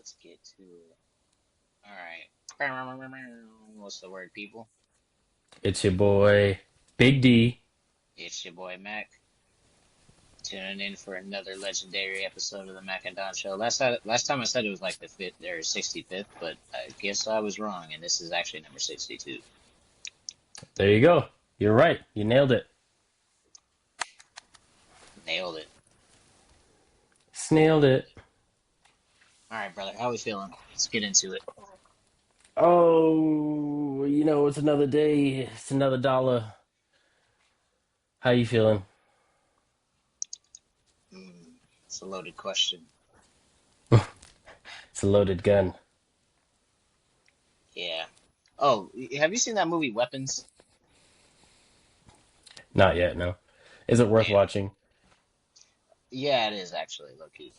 let's get to it. All right. What's the word, people? It's your boy, Big D. It's your boy Mac, tuning in for another legendary episode of the Mac and Don Show. Last time I said it was like the fifth or 65th, but I guess I was wrong, and this is actually number 62. There you go. You're right. You nailed it. Nailed it. Snailed it. All right, brother, how we feeling? Let's get into it. Oh, it's another day. It's another dollar. How you feeling? It's a loaded question. It's a loaded gun. Yeah. Oh, have you seen that movie Weapons? Not yet, no. Is it worth Damn. watching? Yeah, it is actually, low key.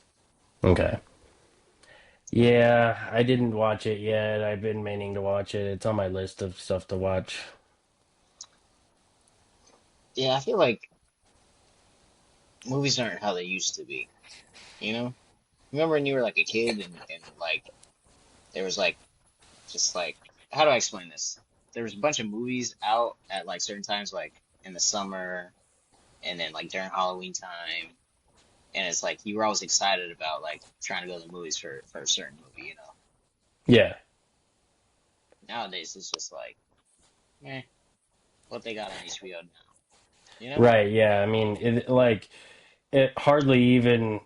Okay. Yeah, I didn't watch it yet. I've been meaning to watch it. It's on my list of stuff to watch. Yeah, I feel like movies aren't how they used to be. You know? Remember when you were like a kid and like there was like just like how do I explain this? There was a bunch of movies out at like certain times, like in the summer and then like during Halloween time, and it's like you were always excited about like trying to go to the movies for a certain movie, you know. Yeah. Nowadays it's just like, eh, what they got on HBO now, you know? Right, yeah. I mean, it hardly even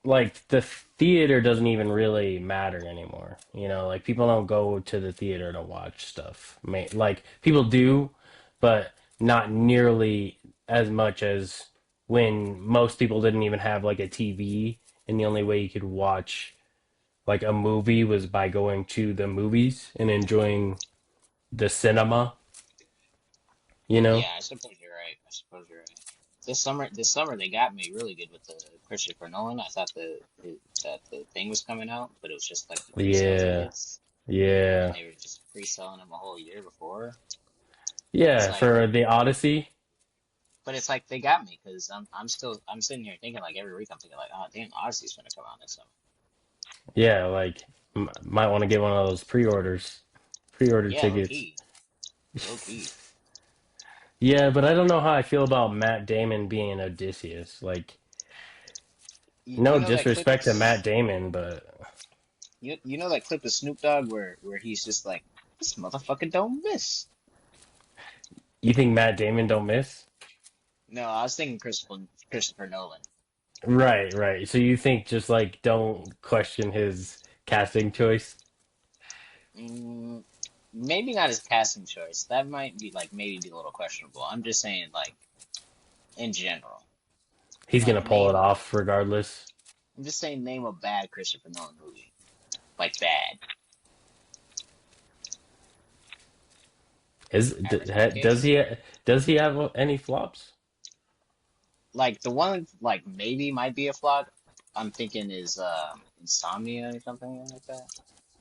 like the theater doesn't even really matter anymore. Like people don't go to the theater to watch stuff. Like people do, but not nearly as much as when most people didn't even have like a TV, and the only way you could watch like a movie was by going to the movies and enjoying the cinema, you know? Yeah, I suppose you're right. I suppose you're right. This summer they got me really good with the Christopher Nolan. I thought that the thing was coming out, but it was just like the pre-sale Yeah. tickets, and Yeah. they were just pre-selling them a whole year before. It's Yeah, like, for the Odyssey. but it's like they got me because I'm sitting here thinking like every week I'm thinking like, oh damn, Odyssey's gonna come out next summer. Yeah, like might want to get one of those pre-order Yeah, low tickets. key, low key. Yeah, but I don't know how I feel about Matt Damon being Odysseus. Like, You no know that clip of disrespect to Matt Damon, but you know that clip of Snoop Dogg where he's just like, this motherfucker don't miss. you think Matt Damon don't miss? No, I was thinking Christopher Nolan. Right, right. So you think just like don't question his casting choice? Mm, maybe not his casting choice. That might be like maybe be a little questionable. I'm just saying like in general. He's gonna Like pull it name off regardless. I'm just saying name a bad Christopher Nolan movie. Like bad. Average in Does case. he have any flops? Like the one like maybe might be a flop I'm thinking is Insomnia or something like that.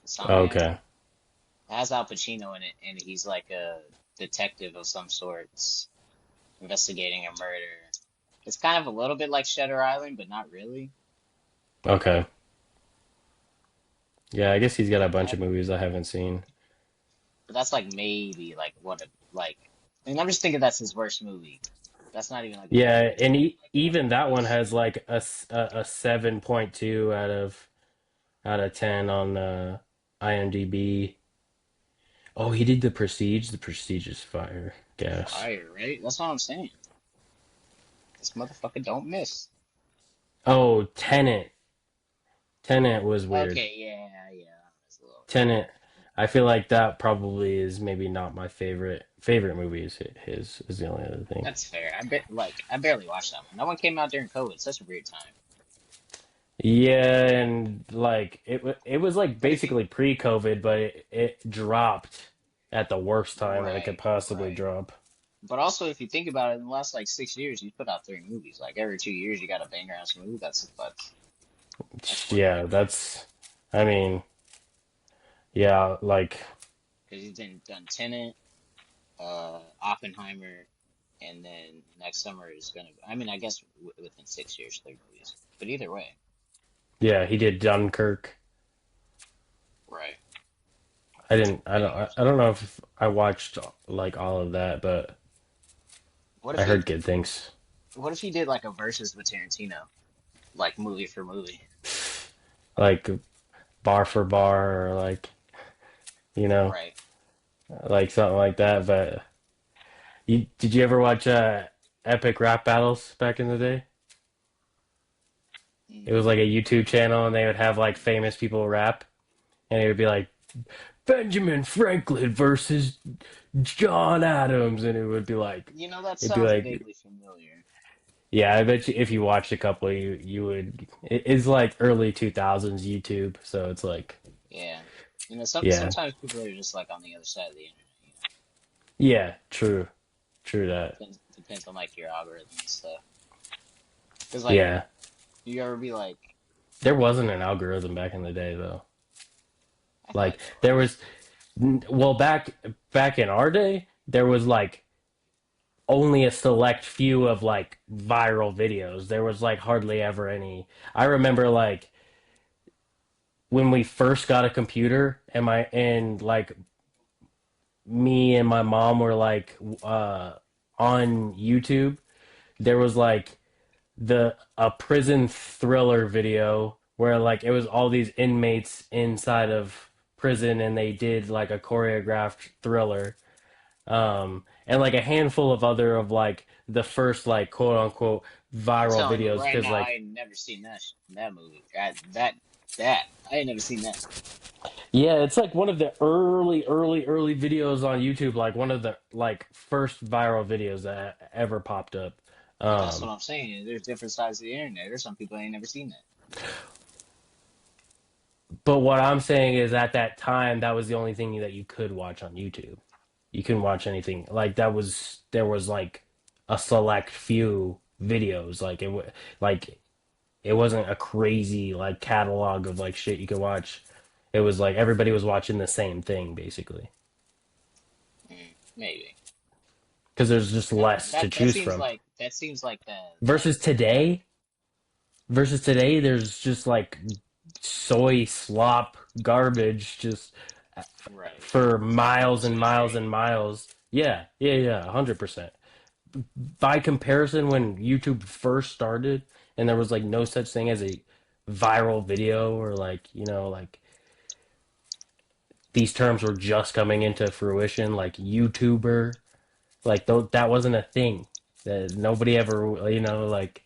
Insomnia. Okay. It has Al Pacino in it and he's like a detective of some sorts investigating a murder. It's kind of a little bit like Shutter Island, but not really. Okay. Yeah, I guess he's got a But bunch that of movies I haven't seen. But that's like maybe like what a like. And I'm just thinking that's his worst movie. That's not even like one of Yeah, his and like even that one worst. has like a 7.2 out of 10 on IMDb. Oh, he did The Prestige. The Prestige is fire. Gas. Fire, right? That's what I'm saying. This motherfucker don't miss. Oh, Tenet. Tenet was weird. Okay, yeah, yeah. That's a little. Tenet. I feel like that probably is maybe not my favorite movie. Is his is the only other thing. That's fair. I barely watched that one. That one came out during COVID. Such a weird time. Yeah, and like it was like But if you basically pre-COVID, but it dropped at the worst time that it could right, possibly right. drop. But also, if you think about it, in the last like 6 years, he's put out three movies. Like every 2 years, you got a banger ass movie. That's worth Yeah, noting. I mean, yeah, like, Because he's done Tenet, Oppenheimer, and then next summer is gonna. I mean, I guess within 6 years, three movies. But either way, yeah, he did Dunkirk. I didn't. I didn't watch I it. don't know if I watched like all of that, but What if I he heard good things. what if he did like a versus with Tarantino, like movie for movie? Like bar for bar, or like you know, Right. like something like that. But did you ever watch epic rap battles back in the day? It was like a YouTube channel, and they would have like famous people rap, and it would be like Benjamin Franklin versus John Adams, and it would be like, That it'd be sounds like, vaguely familiar. yeah, I bet you if you watched a couple, you would. It's like early 2000s YouTube, so it's like, Yeah. yeah, Sometimes people are just like on the other side of the internet, yeah, true, true that, Depends on like your algorithm and stuff. Cause like yeah. you ever be like, There wasn't an algorithm back in the day though. I feel Like like there there was. was, well, back in our day, there was like only a select few of like viral videos. There was like hardly ever any. I remember like when we first got a computer and like me and my mom were like on YouTube, there was like the a prison thriller video where like it was all these inmates inside of prison and they did like a choreographed thriller, and like a handful of other of like the first like quote unquote I'm viral telling you videos right because now, I like ain't never seen that movie. That I ain't never seen that. yeah, it's like one of the early videos on YouTube, like one of the like first viral videos that ever popped up. But that's what um I'm saying. There's different sides of the internet. There's some people ain't never seen that. but what I'm saying is at that time that was the only thing that you could watch on YouTube. You couldn't watch anything like that. Was there was like a select few videos, like like it wasn't a crazy like catalog of like shit you could watch. It was like everybody was watching the same thing basically Maybe. because there's just That less to that that choose seems from. like that seems like the like Versus today, there's just like soy slop garbage just right. for It's like miles and miles and oversaturated. miles. Yeah, yeah, yeah, 100%. By comparison, when YouTube first started and there was like no such thing as a viral video or like, like these terms were just coming into fruition, like YouTuber, like that wasn't a thing. That nobody ever, like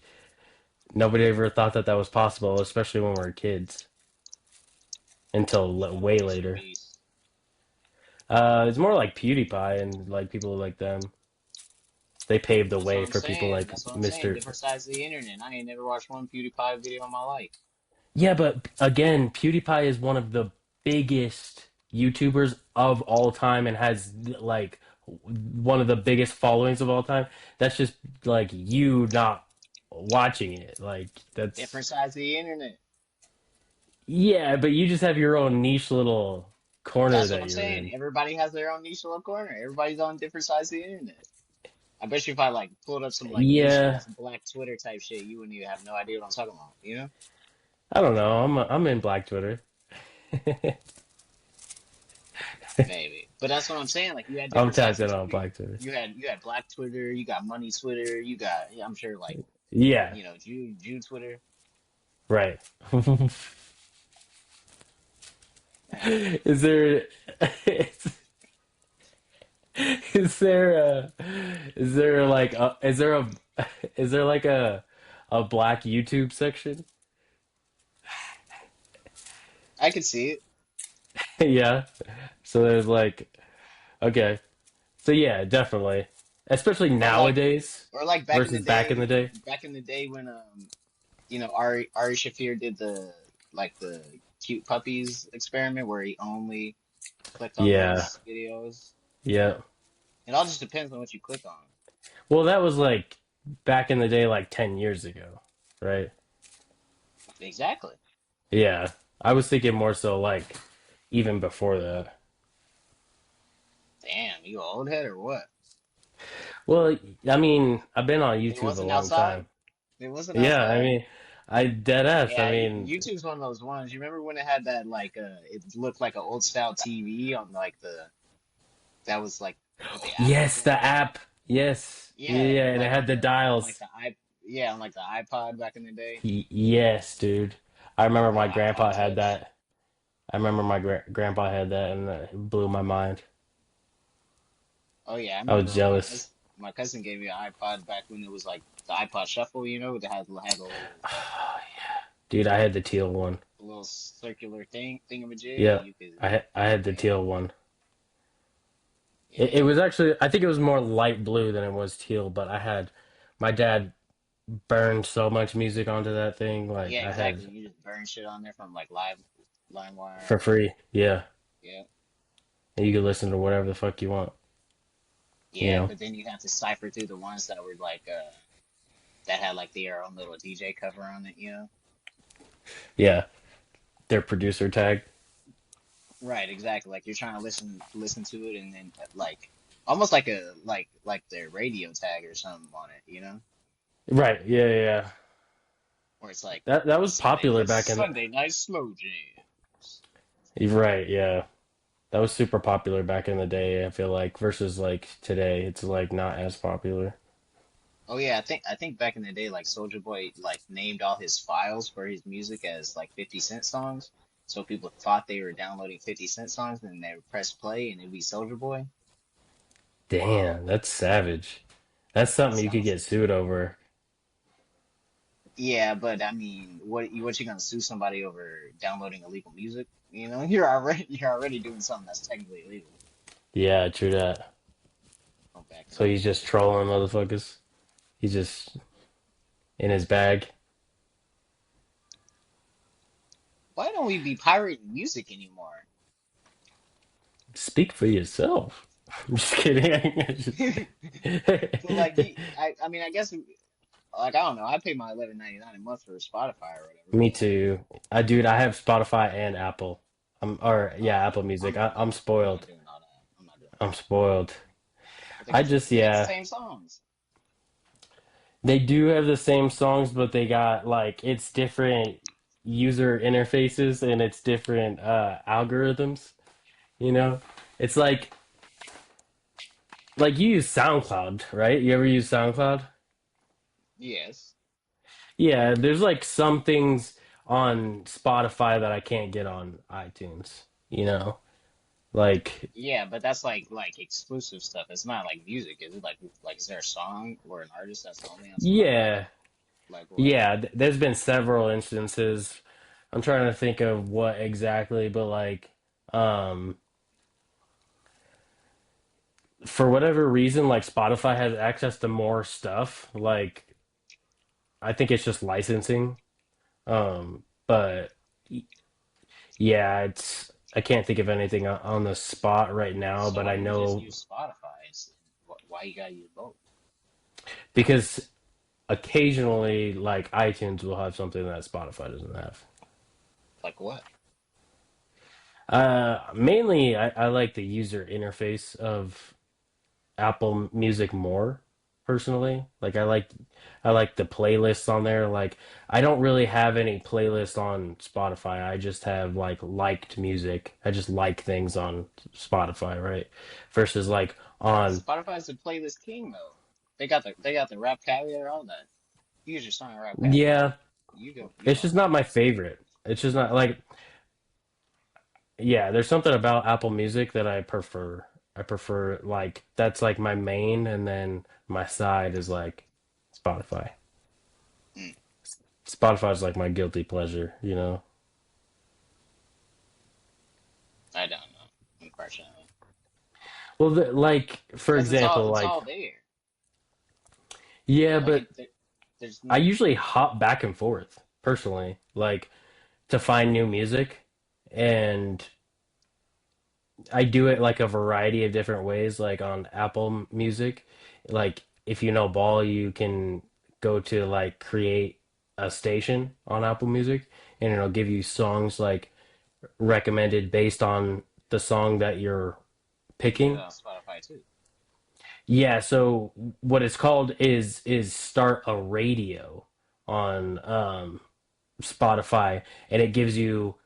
nobody ever thought that that was possible, especially when we were kids, until way Mr. later. Beast. It's more like PewDiePie and like people like them. They paved the That's what way I'm for people saying. like That's what I'm saying. Mr. Different sides of the internet. I ain't never watched one PewDiePie video in my life. Yeah, but again, PewDiePie is one of the biggest YouTubers of all time and has like one of the biggest followings of all time. That's just like you not watching it. Like that's Different sides of the internet. yeah, but you just have your own niche little corner That's what that I'm you're saying. in. Everybody has their own niche little corner. Everybody's on different sides of the internet. I bet you if I like pulled up some like niche Yeah, ass black Twitter type shit, you wouldn't even have no idea what I'm talking about. I don't know. I'm in Black Twitter. Maybe. But that's what I'm saying. Like you had I'm different sides tapped of in on Twitter. Black Twitter. You had black Twitter, you got money Twitter, you got yeah, I'm sure like, Yeah, Jew Twitter. right. Man, Is there is there a is there like a is there a is there like a black YouTube section? I could see it. Yeah. So there's like okay. So yeah, definitely. Especially Or like nowadays or like versus back in the day. back in the day when Ari Shafir did the like the cute puppies experiment where he only clicked on Yeah. those videos. Yeah. It all just depends on what you click on. Well, that was like back in the day like 10 years ago, right? Exactly. Yeah. I was thinking more so like even before that. Damn, you a old head or what? Well, I mean, I've been on It YouTube a wasn't long outside. time. It wasn't Yeah, I outside. mean, I dead ass. I Yeah, mean, YouTube's one of those ones. You remember when it had that like it looked like an old style TV on like the that was like what the app looked yes, the like? app. Yes, yeah, Yeah, yeah, and it like had the on like dials. the i yeah on like the iPod back in the day Yes, dude. I remember or my the iPod grandpa had Touch. that. I remember my grandpa had that, and it blew my mind. Oh yeah, I I was remember jealous. my cousin gave me an iPod back when it was like the iPod Shuffle, you know, that had a Dude, I had the teal one. little circular thingamajig, and Yep, you could I had the yeah teal one. It yeah was actually, I think it was more light blue than it was teal, but I had my dad burned so much music onto that thing. Like yeah I exactly. had You just burn shit on there from like for LimeWire. free. Yeah, Yeah. and you could listen to whatever the fuck you want. You Yeah, know. but then you have to cipher through the ones that were like that had like their own little DJ cover on it, you know? Yeah, their producer tag. Right, exactly. Like you're trying to listen to it and then like almost like a like their radio tag or something on it, you know? Right. Yeah, yeah, yeah. Where it's like That was popular back in. Sunday night slow jams. Right. Yeah, that was super popular back in the day. I feel like versus like today, it's like not as popular. Oh yeah, I think back in the day like Soulja Boy like named all his files for his music as like 50 Cent songs. So people thought they were downloading 50 Cent songs and they would press play and it'd be Soulja Boy. Damn, that's savage. That's something you could Sounds get sued over. Yeah, but I mean, what you gonna sue somebody over downloading illegal music? You know, you're already doing something that's technically illegal. Yeah, true that. Oh, back in So the he's day. just trolling motherfuckers. He's just in his bag. Why don't we be pirating music anymore? Speak for yourself. I'm just kidding. But like, I mean, I guess like I don't know. I pay my 11.99 a month for Spotify or whatever, Me but like, too. Dude, I have Spotify and Apple. Or yeah, Apple Music. I'm I'm not spoiled. doing all that. I'm not doing all I'm spoiled. that. But I just they got the yeah. same songs. They do have the same songs, but they got like it's different user interfaces and it's different algorithms, you know? It's like you use SoundCloud, right? You ever use SoundCloud? Yes. Yeah, there's like some things on Spotify that I can't get on iTunes, you know? Like Yeah, but that's like exclusive stuff. It's not like music, is it? Like is there a song or an artist that's only on Spotify? yeah, Like what? yeah, there's been several instances. I'm trying to think of what exactly, but like um for whatever reason, like Spotify has access to more stuff. Like I think it's just licensing. But yeah, it's I can't think of anything on the spot right now, So but why I don't you just know use Spotify? Why you gotta use both? because occasionally like iTunes will have something that Spotify doesn't have. Like what? Mainly I like the user interface of Apple Music more personally. Like I like the playlists on there. Like I don't really have any playlists on Spotify. I just have like liked music. I just like things on Spotify, right? Versus like on Spotify's the playlist king though. They got the rap caviar, all that. You use your song on rap caviar. yeah, You it's gonna just like not it. my favorite. It's just not like yeah, there's something about Apple Music that I prefer. I prefer like that's like my main and then my side is like Spotify. Mm, Spotify's like my guilty pleasure, you know? I don't know, unfortunately. Well, like for Because example, it's like all there. yeah, Like but there's I no usually hop back and forth personally, like to find new music, and I do it like a variety of different ways. Like on Apple Music, like if you know Ball, you can go to like create a station on Apple Music, and it'll give you songs like recommended based on the song that you're you can do picking. that on Spotify too. Yeah, so what it's called is start a radio on Spotify, and it gives you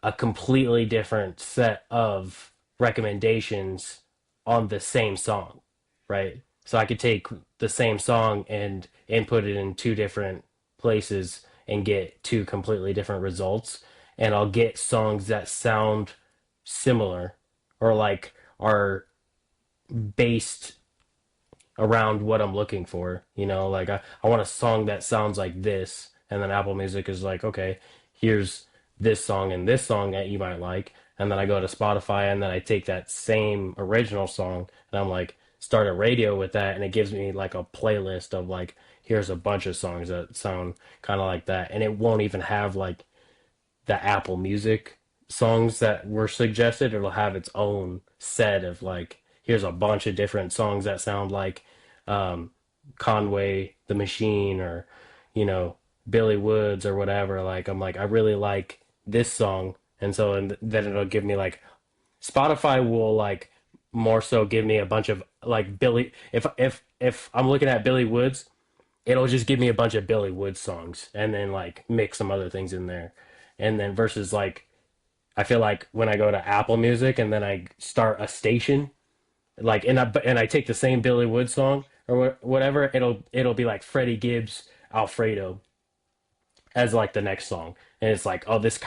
a completely different set of recommendations on the same song, right? So I could take the same song and input it in two different places and get two completely different results. And I'll get songs that sound similar or like are based around what I'm looking for. Like I want a song that sounds like this, and then Apple Music is like, okay, here's this song and this song that you might like, and then I go to Spotify and then I take that same original song and I'm like, start a radio with that, and it gives me like a playlist of like, here's a bunch of songs that sound kind of like that, and it won't even have like the Apple Music songs that were suggested. It'll have its own set of like, here's a bunch of different songs that sound like um, Conway the Machine or, you know, Billy Woods or whatever. Like, I'm like, I really like this song. And so and then it'll give me like, Spotify will like more so give me a bunch of like Billy. If I'm looking at Billy Woods, it'll just give me a bunch of Billy Woods songs and then like mix some other things in there. And then versus like I feel like when I go to Apple Music and then I start a station, like and I take the same Billy Woods song or whatever, it'll be like Freddie Gibbs Alfredo as like the next song. And it's like, oh, this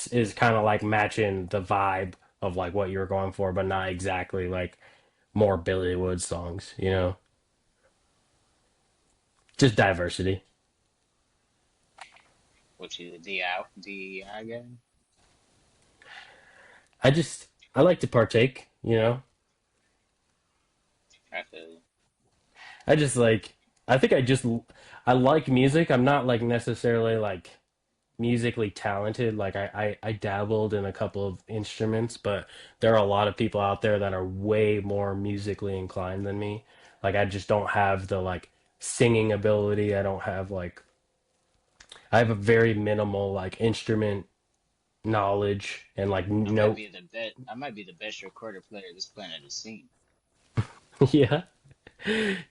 is kind of like matching the vibe of like what you're going for, but not exactly like more Billy Woods songs, you know? Just diversity. What you the DI guy? I like to partake, you know. I feel I just like I think I like music. I'm not like necessarily like musically talented. Like I dabbled in a couple of instruments, but there are a lot of people out there that are way more musically inclined than me. Like I just don't have the like singing ability. I have a very minimal like instrument knowledge and like note. I might be the best recorder player this planet has seen. Yeah.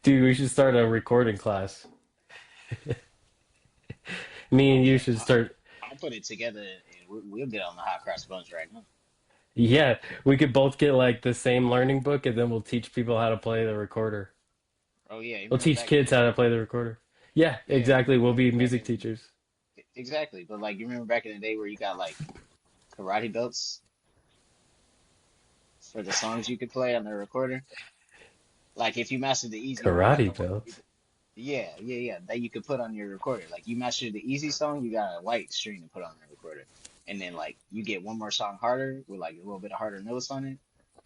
Dude, we should start a recording class. Me Oh and you yeah, should start. I'll put it together and we'll get on the hot cross buns right now. Yeah, we could both get like the same learning book and then we'll teach people how to play the recorder. Oh yeah, you We'll remember teach back in kids the how to day? play the recorder. Yeah, Yeah, exactly. We'll be remember back music in teachers. exactly. But like you remember back in the day where you got like karate belts for the songs you could play on the recorder? Like if you mastered the easy one, you got Karate the white. belts. Yeah. That you could put on your recorder. Like you mastered the easy song, you got a white string to put on the recorder, and then like you get one more song harder with like a little bit of harder notes on it,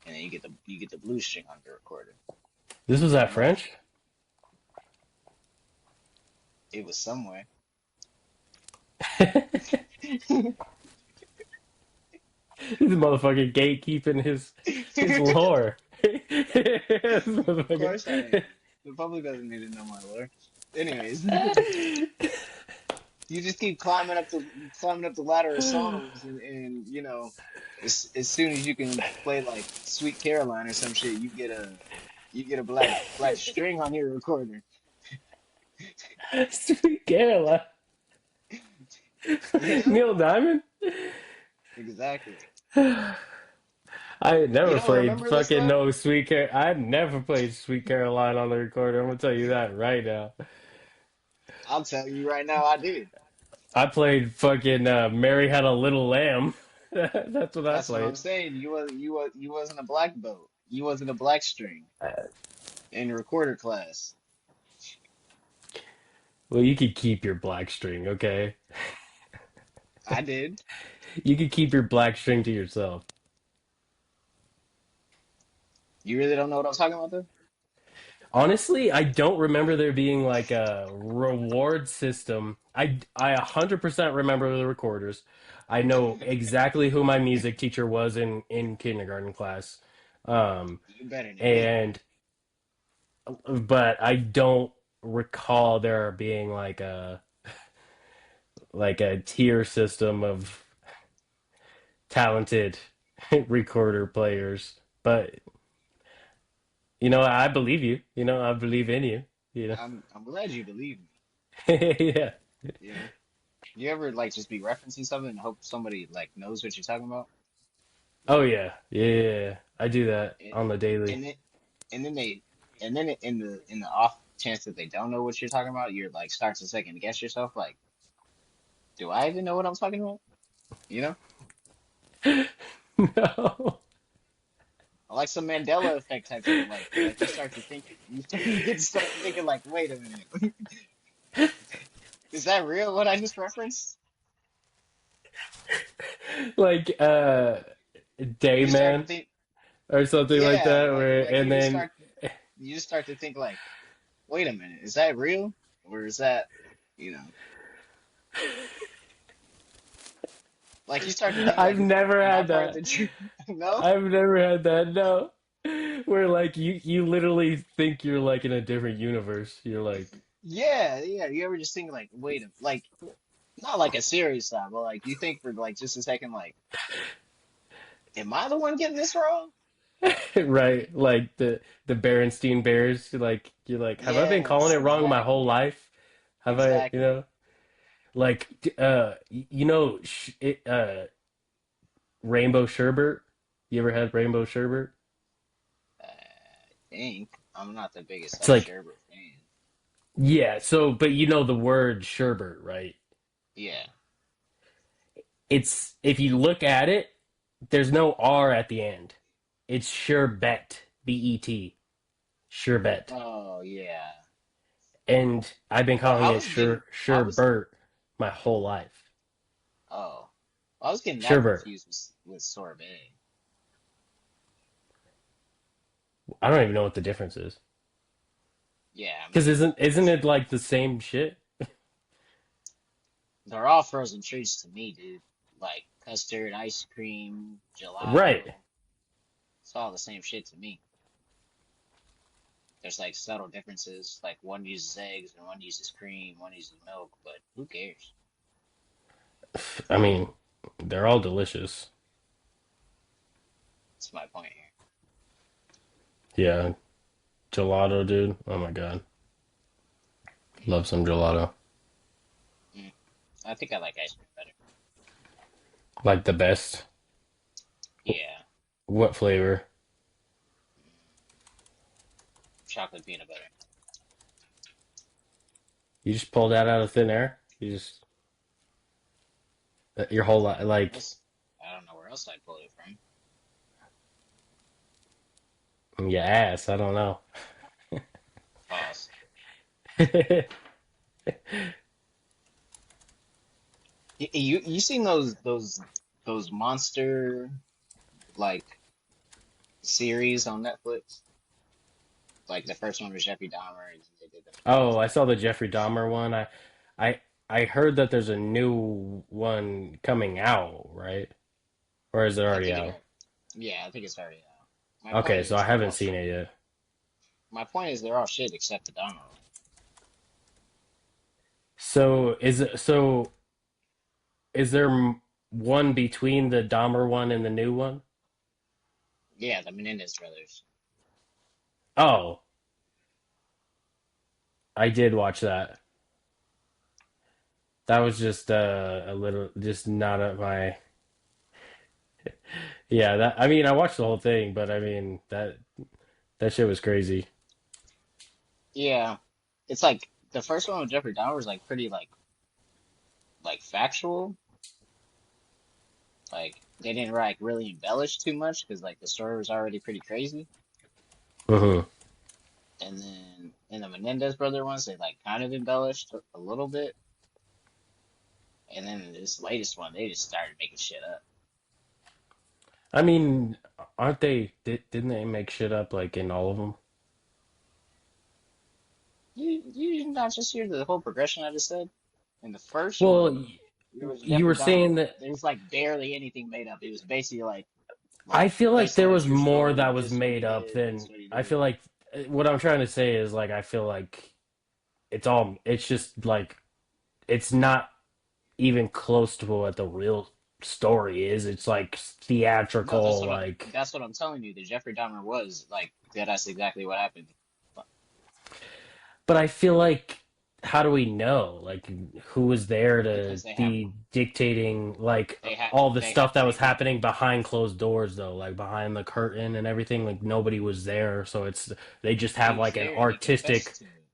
and then you get the blue string on your recorder. This was at Remember? French? It was somewhere. He's a motherfucking gatekeeping his lore. This Of course I am. motherfucker. The public doesn't need to know my lore. Anyways, you just keep climbing up the ladder of songs, and you know, as soon as you can play like Sweet Caroline or some shit, you get a black string on your recorder. Sweet Caroline. Yeah, Neil Diamond? exactly. I had You never don't played remember this fucking stuff? no Sweet Car. I never played Sweet Caroline on the recorder. I'm gonna tell you that right now. I'll tell you right now, I did. I played fucking Mary Had a Little Lamb. That's what I That's what I'm played. saying. You wasn't a black belt. You wasn't a black string in recorder class. Well, you could keep your black string, okay? I did. You could keep your black string to yourself. You really don't know what I'm talking about, though? Honestly, I don't remember there being like a reward system. I 100% remember the recorders. I know exactly who my music teacher was in kindergarten class. Um, You better than me. and but I don't recall there being like a tier system of talented recorder players. But I believe you. I believe in you. I'm glad you believe me. Yeah. You know. You ever like just be referencing something and hope somebody like knows what you're talking about? Oh yeah, yeah, yeah, yeah. I do that And, on the daily. and then and then they and then in the off chance that they don't know what you're talking about, you're like starts to second guess yourself. Like, do I even know what I'm talking about? You know, No. like some Mandela effect type shit. Like you start to think you get to start thinking like, wait a minute, is that real? What I just referenced? Like day You start to man think, or something like yeah, that where like and then you just start to think like, wait a minute, is that real or is that, you know, like you start to think I've like, never am I had part of that. the truth? No? I've never had that. No. Where like you literally think you're like in a different universe. You're like Yeah, yeah. You ever just think like, wait a, like not like a serious thought, but like you think for like just a second, like, am I the one getting this wrong? right, like the Berenstein Bears. Like you're like, have I been calling Yes, it wrong my whole exactly, life? Have I, exactly. like rainbow sherbet? You ever had rainbow sherbet? I think I'm not the biggest It's like like sherbet fan. yeah, so but you know the word sherbet, right? Yeah. It's if you look at it, there's no R at the end. It's sherbet, Bet, sherbet. Oh yeah. And I've been Oh, calling it I was, sherbet my whole life. oh, I was getting that Sherbet. confused with sorbet. I don't even know what the difference is. Yeah, me Because either. isn't it like the same shit? They're all frozen treats to me, dude. Like custard, ice cream, Right. gelato. It's all the same shit to me. There's like subtle differences. Like one uses eggs and one uses cream, one uses milk, but who cares? I mean, they're all delicious. That's my point here. Yeah. Gelato, dude. Oh my god. Love some gelato. Mm. I think I like ice cream better. Like the best. Yeah. What flavor? Chocolate peanut butter. You just pulled that out of thin air? You just your whole life like Else, I don't know where else I pulled it from. your ass, I don't know. Pause. You seen those monster like series on Netflix? Like the first one was Jeffrey Dahmer, and then they did the Oh, Menendez I saw the brothers. Jeffrey Dahmer one. I I heard that there's a new one coming out, right? Or is it I already think it, out? yeah, I think it's already out. My point Okay, so I is they're haven't all seen shit. it yet. My point is they're all shit except the Dahmer one. So is there one between the Dahmer one and the new one? Yeah, the Menendez brothers. Oh, I did watch that. That was just a little just not at my yeah, that I mean I watched the whole thing, but I mean that shit was crazy. Yeah, it's like the first one with Jeffrey Dahmer was like pretty like factual. Like they didn't like really embellish too much because like the story was already pretty crazy. Hmm. And then in the Menendez brother ones, they like kind of embellished a little bit. And then this latest one, they just started making shit up. I mean, aren't they? Didn't they make shit up like in all of them? You not just hear the whole progression I just said? In the first Well, one, it was you were Jeffrey saying Dahmer. that. There's like barely anything made up. It was basically I like feel like based there on a was true more story. that was This is what he made up did. This is than what he I did. feel like. What I'm trying to say is like I feel like it's just like it's not even close to what the real story is. It's like No, theatrical, like. that's what I'm telling you. The Jeffrey Dahmer was like that's exactly what happened. But I feel like how do we know? Like, who was there to because they have be dictating, like, they have all the they have stuff that was people. happening behind closed doors, though, like behind the curtain and everything? Like, nobody was there, so they just He have was like an there and he artistic. confessed to it,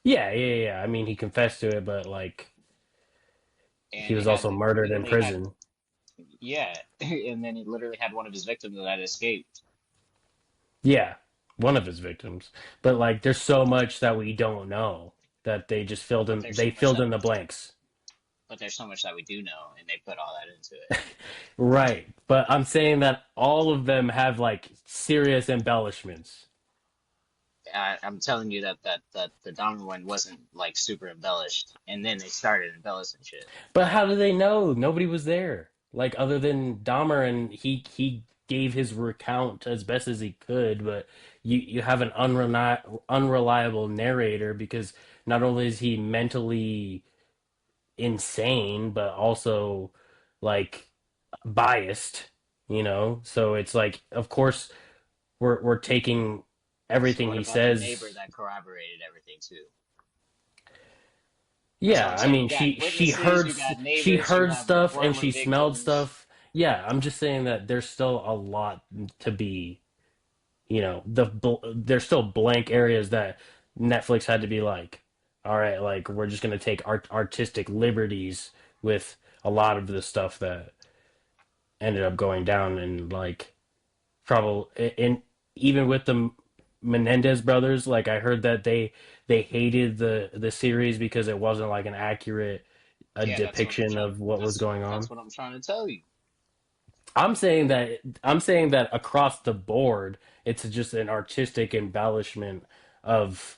Yeah, yeah, yeah. I mean, he confessed to it, but like, he and was it had also murdered in literally had prison. yeah, and then he literally had one of his victims that escaped. Yeah, one of his victims. But like, there's so much that we don't know that they just filled But in. there's They so much filled that in the blanks. we do know, and they put all that into it. Right, but I'm saying that all of them have like serious embellishments. I'm telling you that the Dahmer one wasn't like super embellished, and then they started embellishing shit. But how do they know? Nobody was there. Like other than Dahmer, and he gave his recount as best as he could, but you have an unreliable narrator because not only is he mentally insane, but also like biased, you know? So it's like of course we're taking So everything what he about the neighbor says. that corroborated everything too? That's what Yeah, I'm I saying. mean, You got she witnesses, heard you got she neighbors, you heard have stuff and former she smelled victims. stuff. Yeah, I'm just saying that there's still a lot to be, there's still blank areas that Netflix had to be like, all right, like we're just gonna take artistic liberties with a lot of the stuff that ended up going down and like probably in even with the Menendez brothers, like I heard that they hated the series because it wasn't like an accurate a Yeah, that's what I'm depiction trying. of what was going That's on. what I'm trying to tell you. I'm saying that across the board, it's just an artistic embellishment of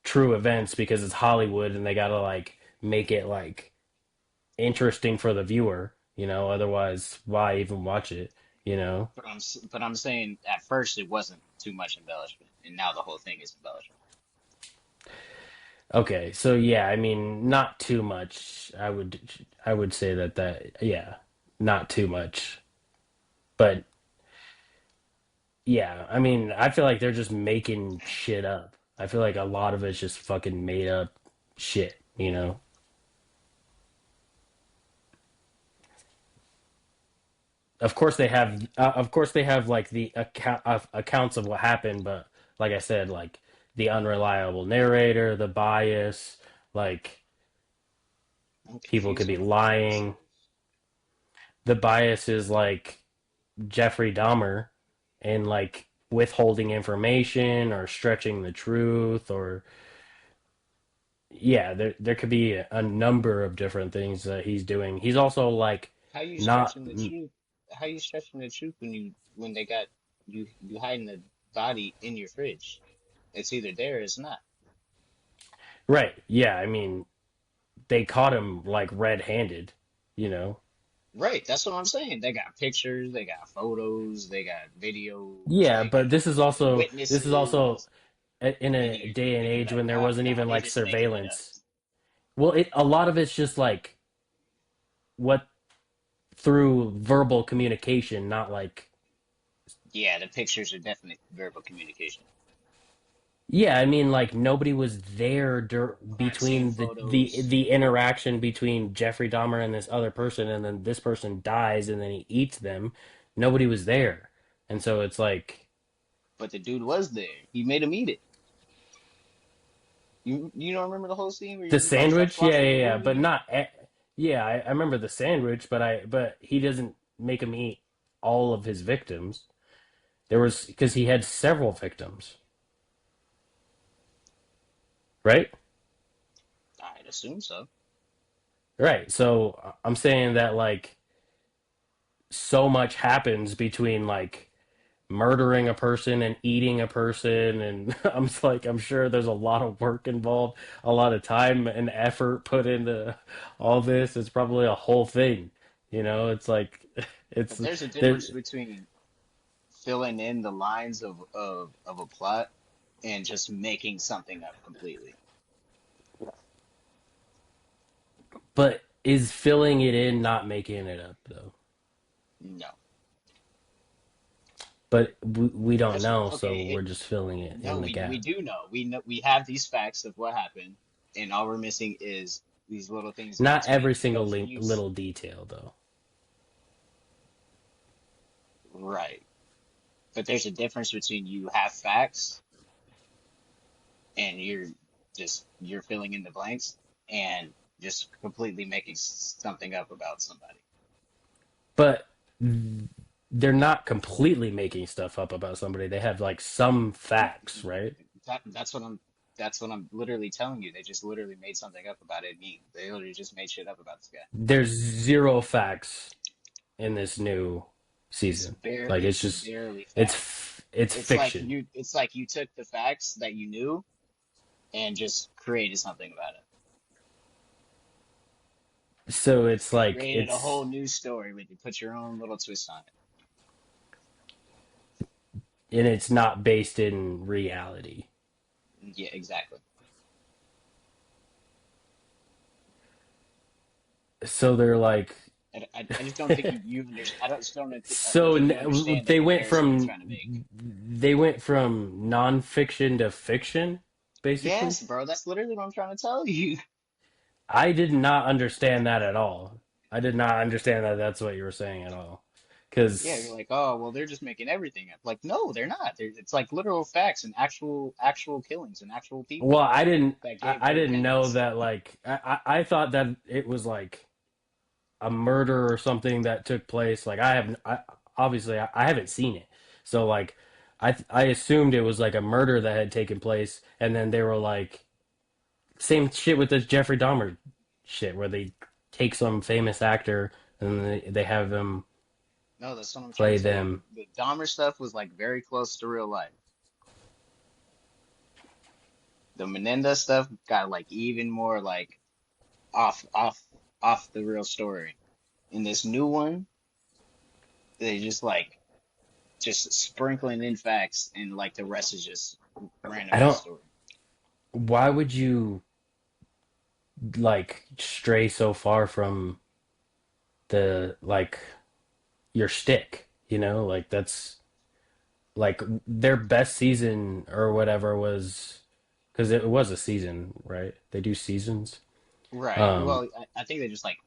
true events because it's Hollywood and they gotta like make it like interesting for the viewer, otherwise why even watch it, you know? But I'm saying at first it wasn't too much embellishment, and now the whole thing is embellishment. Okay, so yeah, I mean, not too much. I would say that yeah, not too much. But yeah, I mean, I feel like they're just making shit up. I feel like a lot of it's just fucking made up shit, you know? Of course they have like the accounts of what happened, but like I said, like the unreliable narrator, the bias, like I'm people could confused be what the bias lying. is. The bias is like Jeffrey Dahmer and like withholding information or stretching the truth or yeah, there could be a number of different things that he's doing. He's also like How you not stretching the truth? How you stretching the truth when they got you hiding the body in your fridge? It's either there or it's not. right. Yeah, I mean, they caught him like red-handed, you know. Right, that's what I'm saying. They got pictures, they got photos, they got videos, Yeah, they but got this is also witnesses, in and a day and you're age like, when there nah, wasn't nah, even they like just making it up. surveillance. Well, a lot of it's just like what through verbal communication, not like Yeah, the pictures are definitely verbal communication. yeah, I mean like nobody was there Crime scene between photos, the interaction between Jeffrey Dahmer and this other person and then this person dies and then he eats them. Nobody was there. And so it's like but the dude was there. He made him eat it. You don't remember the whole scene where the he like starts sandwich, yeah, watching yeah, the yeah, but movie? yeah, I remember the sandwich, but he doesn't make him eat all of his victims. There was because he had several victims, right? I'd assume so. Right. So I'm saying that like so much happens between like murdering a person and eating a person and I'm sure there's a lot of work involved, a lot of time and effort put into all this. It's probably a whole thing. It's like But it's there's a there difference between filling in the lines of a plot and just making something up completely. but is filling it in not making it up though? No. but we don't That's know, so okay. we're just filling it No, in the we gap. do know. We know we have these facts of what happened, and all we're missing is these little things in Not between every single because little detail, though. right. But there's a difference between you have facts and you're filling in the blanks and just completely making something up about somebody. But they're not completely making stuff up about somebody. They have like some facts, right? That's what I'm literally telling you. They just literally made something up about it. They literally just made shit up about this guy. There's zero facts in this new season. Like it's It's just barely facts. it's fiction. It's like you took the facts that you knew and just created something about it. So Just it's like created a whole new story with you put your own little twist on it. it's not based in reality. Yeah, exactly. So they're like I just don't think you understand. I don't so think you understand the they went comparison they're from trying to make. nonfiction to fiction, basically. Yes, bro, that's literally what I'm trying to tell you. I did not understand that at all. I did not understand that that's what you were saying at all. Yeah, you're Because, like, oh, well, they're just making everything up. Like, no, they're not. It's like literal facts and actual killings and actual well, people that gave I their didn't know opinions. that, like, I thought that it was like a murder or something that took place. Like, obviously, I haven't seen it. So, like, I assumed it was like a murder that had taken place. And then they were like, same shit with this Jeffrey Dahmer shit, where they take some famous actor and they have them No, that's what I'm trying play to tell you. them. The Dahmer stuff was like very close to real life. The Menendez stuff got like even more like off, off, off the real story. In this new one, they just sprinkling in facts and like the rest is just random I ass don't. story. Why would you like stray so far from the like your stick? You know, like that's like their best season or whatever was because it was a season, right? They do seasons. Right. Um, Well, I think they just like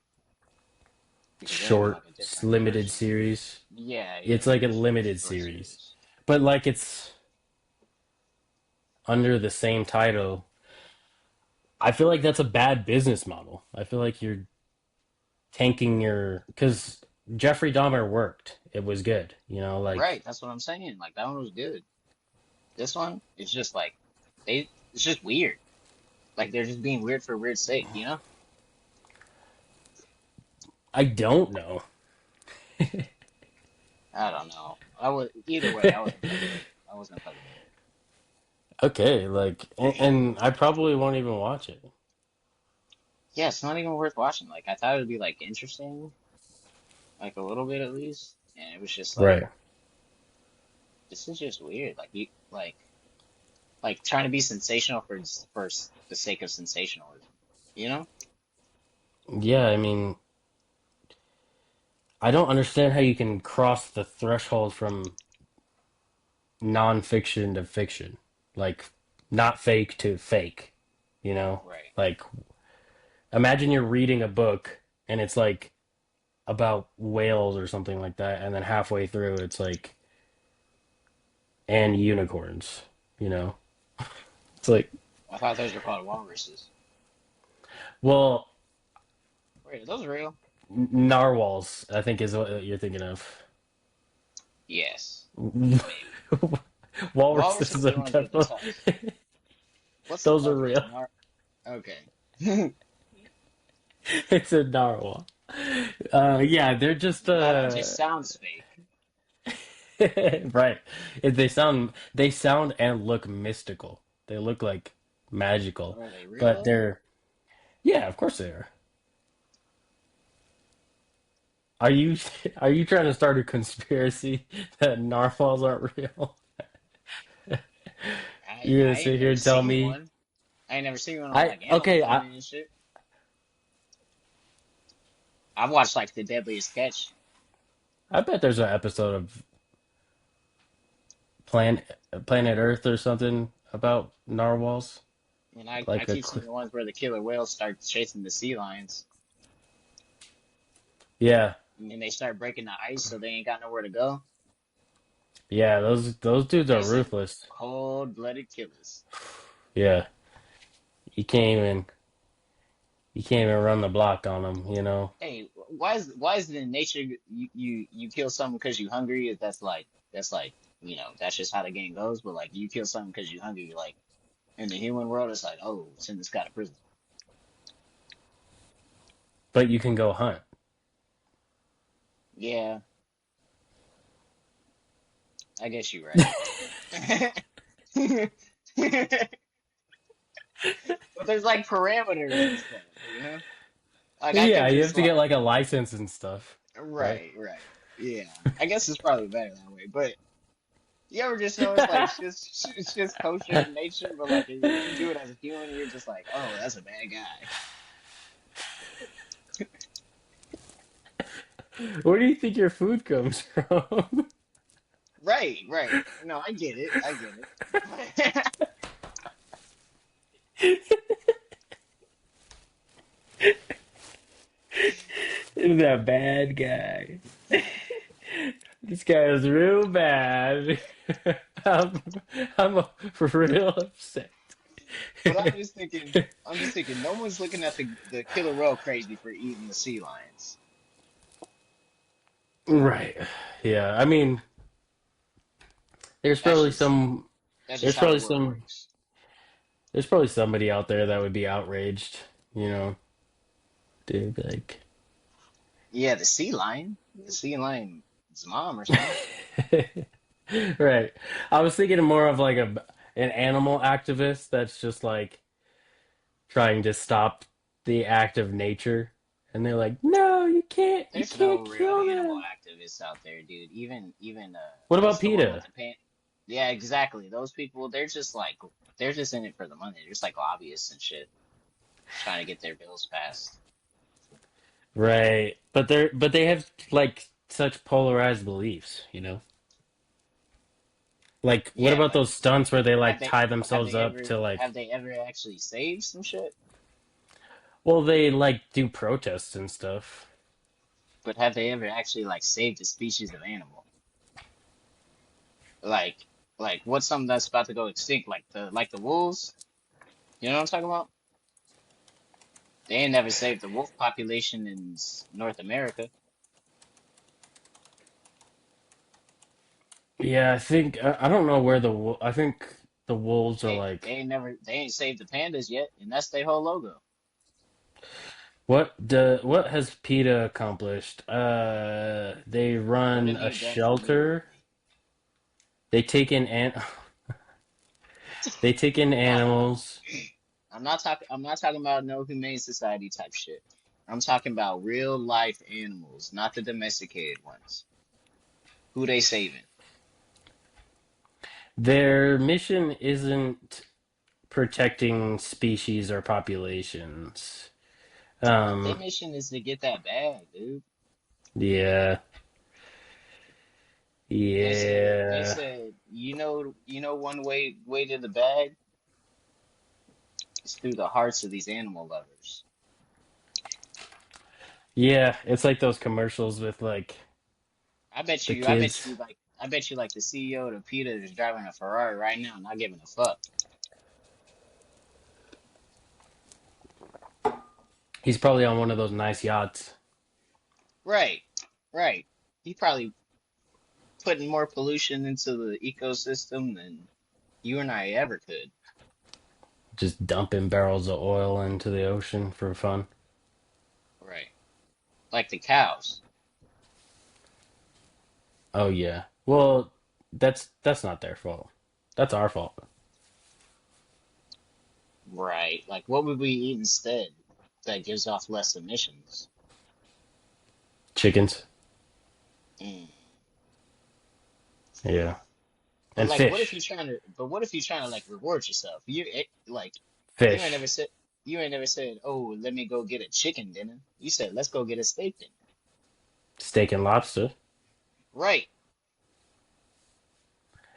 because they're in short, like a different limited version. series. Yeah, yeah, It's like a just limited short series, series. but like it's under the same title. I feel like that's a bad business model. I feel like you're tanking your because Jeffrey Dahmer worked. It was good, you know. Right, Like that's what I'm saying. Like that one was good. This one, it's just like it's just weird. Like they're just being weird for weird's sake, you know? I don't know. I don't know. I was either way, I wasn't fucking with it. I wasn't fucking with it. Okay, like, and I probably won't even watch it. Yeah, it's not even worth watching. Like I thought it would be like interesting, like a little bit at least, and it was just like Right. this is just weird. Like trying to be sensational for the sake of sensationalism, you know? Yeah, I mean, I don't understand how you can cross the threshold from nonfiction to fiction, like not fake to fake. You know, Right. like imagine you're reading a book and it's like about whales or something like that, and then halfway through it's like and unicorns. You know, it's like I thought those were called walruses. well, Wait, are those real? narwhals, I think is what you're thinking of. Yes, maybe. Walruses Walruses are are the ones with the definitely tufts. What's the those are okay, real. nar okay. It's a narwhal. Yeah, they're just That just sounds fake. right. They sound and look mystical. They look like magical, But are they real but though? they're yeah, of course they are. Are you are you trying to start a conspiracy that narwhals aren't real? You're gonna I ain't sit here never and tell seen me one. I ain't never seen one on I like Animal okay, I Planet and shit. I've watched like The Deadliest Catch. I bet there's an episode of Planet Earth or something about narwhals. And I Like keep seeing the ones where the killer whales start chasing the sea lions, yeah, and then they start breaking the ice, so they ain't got nowhere to go. yeah, those dudes are There's some ruthless. cold-blooded killers. Yeah, you can't even you can't even run the block on them, you know. Hey, why is it in nature you kill someone because you hungry? If that's like that's just how the game goes. But like you kill someone because you hungry, like in the human world, it's like, oh, send this guy to prison. But you can go hunt. Yeah, I guess you're right. But there's like parameters and stuff, you know? Like I Yeah, could you just have to get like like a license and stuff, right? right. Yeah. I guess it's probably better that way. But you ever just notice like it's just kosher in nature, but like if you do it as a human, you're just like, oh, that's a bad guy. Where do you think your food comes from? Right. No, I get it. I get it. That bad guy. This guy is real bad. I'm, I'm real upset. But I'm just thinking, no one's looking at the killer whale crazy for eating the sea lions. Right. Yeah. I mean, there's That's probably just some. that's just There's how the probably world some. works. There's probably somebody out there that would be outraged. You know, dude. Like, Yeah, the sea lion's mom or something. right. I was thinking more of like an animal activist that's just like trying to stop the act of nature, and they're like, "No, you There's no can't real kill animal them." activists out there, dude. Even What about what's the one with PETA? the pan? Yeah, exactly. Those people, they're just in it for the money. They're just like lobbyists and shit, trying to get their bills passed. Right, but they have like such polarized beliefs, you know. Like, what Yeah, about but those stunts where they have like they tie but have themselves they up ever to like, have they ever actually saved some shit? well, they like do protests and stuff. But have they ever actually like saved a species of animal? Like what's something that's about to go extinct? Like the wolves? You know what I'm talking about? They ain't never saved the wolf population in North America. Yeah, I think I don't know where I think the wolves are They like, ain't saved the pandas yet, and that's their whole logo. what has PETA accomplished? They What run have a you done for me shelter. lately? They take in they take in Nah, animals. I'm not talking about no humane society type shit. I'm talking about real life animals, not the domesticated ones. Who they saving? Their mission isn't protecting species or populations. Their Um, mission is to get that bag, dude. yeah, They yeah, said, one way to the bag is through the hearts of these animal lovers. yeah. It's like those commercials with like I bet the you, I bet kids. you like, I bet you like the CEO of PETA is driving a Ferrari right now, not giving a fuck. He's probably on one of those nice yachts, Right, right. He probably putting more pollution into the ecosystem than you and I ever could. just dumping barrels of oil into the ocean for fun. Right. Like the cows. Oh yeah. Well, that's not their fault. That's our fault. Right. Like what would we eat instead that gives off less emissions? Chickens. Mm. Yeah. But And like, fish. what if you're trying to like reward yourself? Like, you ain't Fish. never said, oh, let me go get a chicken dinner. You said, let's go get a steak dinner. Steak and lobster. Right.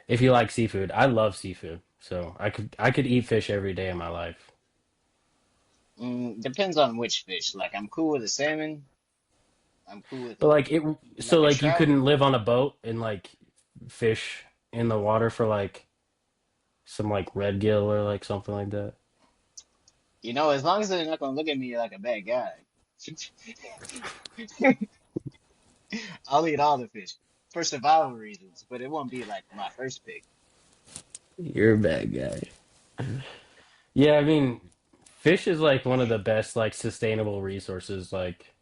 If you like seafood, I love seafood, so I could eat fish every day of my life. Depends on which fish. Like I'm cool with a salmon. I'm cool with But like it, so like a like you trout. couldn't live on a boat and like fish in the water for like some like red gill or like something like that. As long as they're not gonna look at me like a bad guy, I'll eat all the fish for survival reasons. But it won't be like my first pick. You're a bad guy. Yeah, I mean, fish is like one of the best like sustainable resources. Like,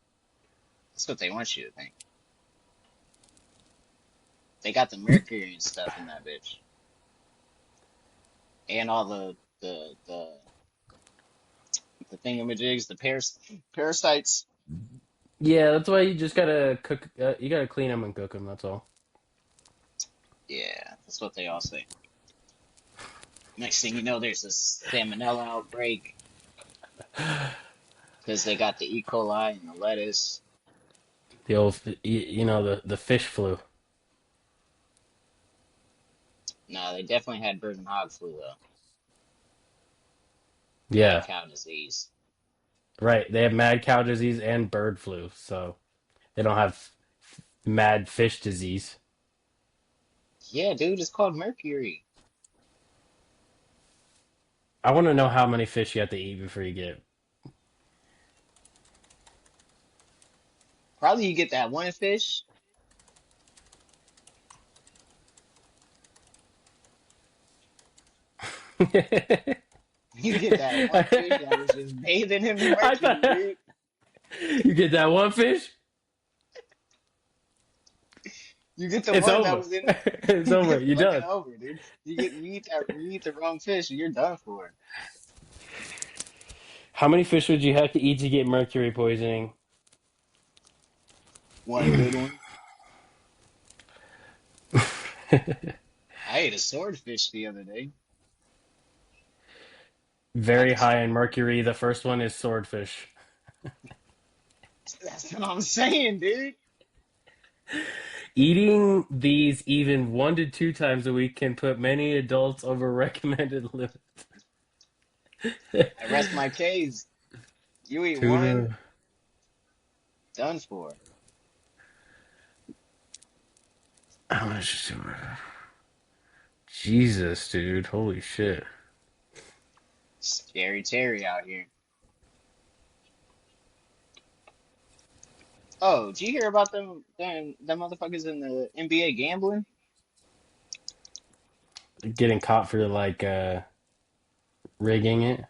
That's what they want you to think. They got the mercury and stuff in that bitch, and all the thingamajigs, the parasites. yeah, that's why you just gotta cook. You gotta clean them and cook them. That's all. Yeah, that's what they all say. Next thing you know, there's a salmonella outbreak because they got the E. coli in the lettuce. The old, the fish flu. No, they definitely had bird and hog flu though. Mad Yeah, cow disease. right. They have mad cow disease and bird flu, so they don't have mad fish disease. Yeah, dude, it's called mercury. I want to know how many fish you have to eat before you get. Probably you get that one fish. You get that one fish that was just bathing in I mercury, thought dude. you get that one fish, You get the it's one that over. was in. It's over. It's You're fucking done. over, dude. You eat the wrong fish, and you're done for. How many fish would you have to eat to get mercury poisoning? One good one. I ate a swordfish the other day. Not Very the high in same. mercury. The first one is swordfish. That's what I'm saying, dude. Eating these even 1 to 2 times a week can put many adults over recommended limit. I rest my case. You eat one, Tuna. done for. How much is tuna? Jesus, dude. Holy shit. Scary Terry out here. Oh, did you hear about them motherfuckers in the NBA gambling? Getting caught for like rigging it.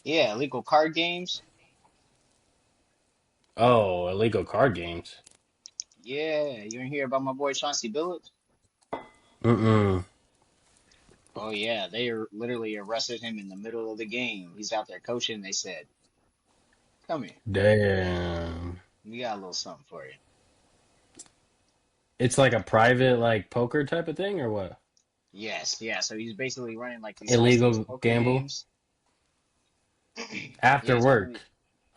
Yeah, illegal card games. Oh, illegal card games. Yeah, you didn't hear about my boy Chauncey Billups? Mm-mm. Oh yeah, literally arrested him in the middle of the game. He's out there coaching. They said, "Come here, Damn. we got a little something for you." It's like a private like poker type of thing or what? Yes, yeah. So he's basically running like these high stakes Illegal poker gamble games. Yeah, after he's running. work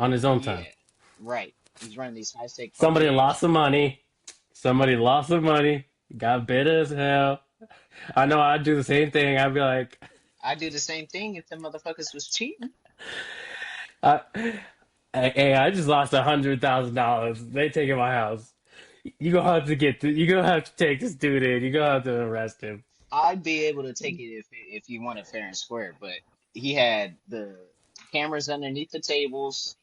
on his own time. Yeah, right. He's running these high stake poker Somebody lost games. some money. Somebody lost some money. Got bitter as hell. I know I'd do the same thing. I'd be like, I'd do the same thing if the motherfuckers was cheating. I, hey, I just lost $100,000. They taking my house. You gonna have to you gonna have to take this dude in. You gonna have to arrest him. I'd be able to take it if you want it fair and square, but he had the cameras underneath the tables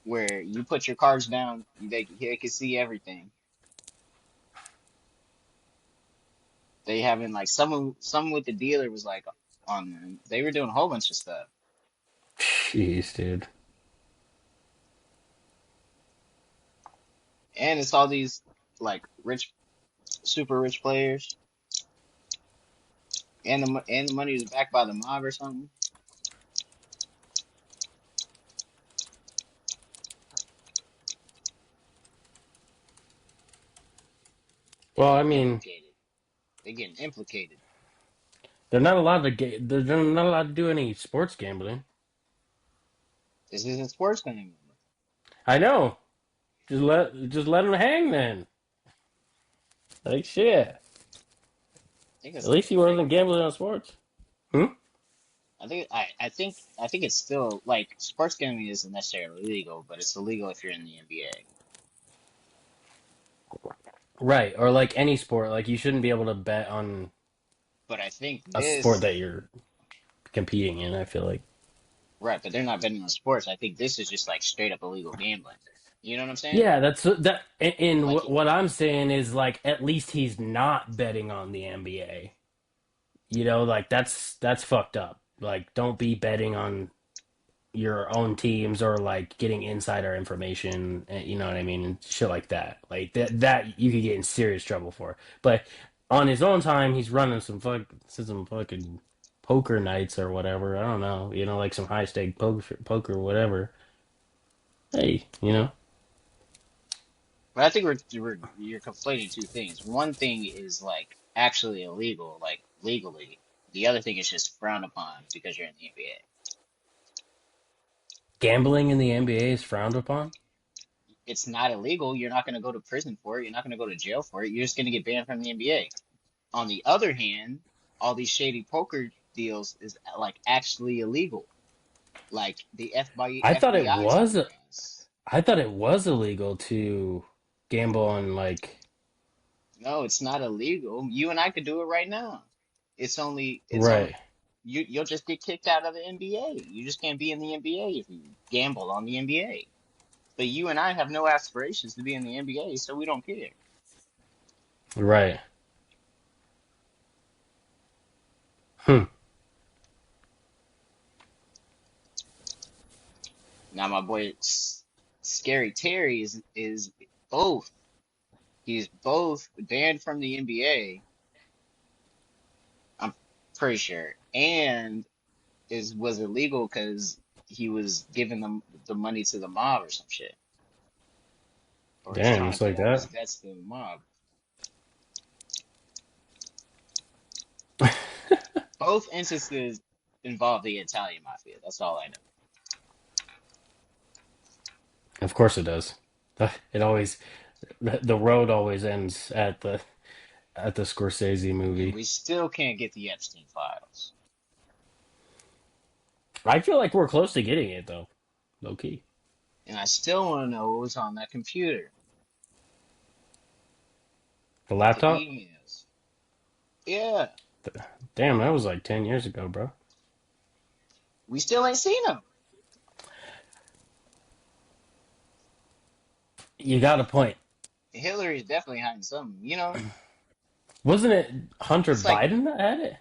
where you put your cards down, they could see everything. They having like someone with the dealer was like on them. They were doing a whole bunch of stuff. Jeez, dude. And it's all these like super rich players, and the money is backed by the mob or something. They Well, I getting mean, implicated. They getting implicated. they're not allowed to get. They're not allowed to do any sports gambling. This isn't sports anymore. I know. Just let them hang then. Like shit. I think it's At least he wasn't legal. gambling on sports. Hmm? I think it's still like sports gambling isn't necessarily illegal, but it's illegal if you're in the NBA. Right, or like any sport, like you shouldn't be able to bet on But I think a sport this that you're competing in, I feel like. right, but they're not betting on sports. I think this is just like straight up illegal gambling. You know what I'm saying? Yeah, that's that. And Like what I'm saying is like at least he's not betting on the NBA. You know, like that's fucked up. Like, don't be betting on your own teams or like getting insider information. You know what I mean, and shit like that. Like that you could get in serious trouble for. But on his own time, he's running some fucking poker nights or whatever. I don't know. You know, like some high stake poker, whatever. Hey, you know. but I think you're conflating two things. One thing is like actually illegal, like legally. The other thing is just frowned upon because you're in the NBA. Gambling in the NBA is frowned upon? It's not illegal. You're not going to go to prison for it. You're not going to go to jail for it. You're just going to get banned from the NBA. On the other hand, all these shady poker deals is like actually illegal. Like the I thought it FBI is on was your ass. I thought it was illegal to gamble on like No, it's not illegal. You and I could do it right now. It's right. only you'll just get kicked out of the NBA. You just can't be in the NBA if you gamble on the NBA. But you and I have no aspirations to be in the NBA, so we don't care. Right. Hmm. Now my boy Scary Terry is both. He's both banned from the NBA, I'm pretty sure, and is was illegal because he was giving them the money to the mob or some shit, or he's Damn, trying to it's put like all his that. bets to the mob. Both instances involve the Italian mafia. That's all I know. Of course it does. It always the road always ends at the Scorsese And movie. we still can't get the Epstein files. I feel like we're close to getting it though. Low key. And I still want to know what was on that computer The with the laptop? emails. Yeah, Damn, that was like 10 years ago, bro. we still ain't seen them. You got a point. Hillary's definitely hiding something. You know, Wasn't it Hunter it's like, Biden that had it?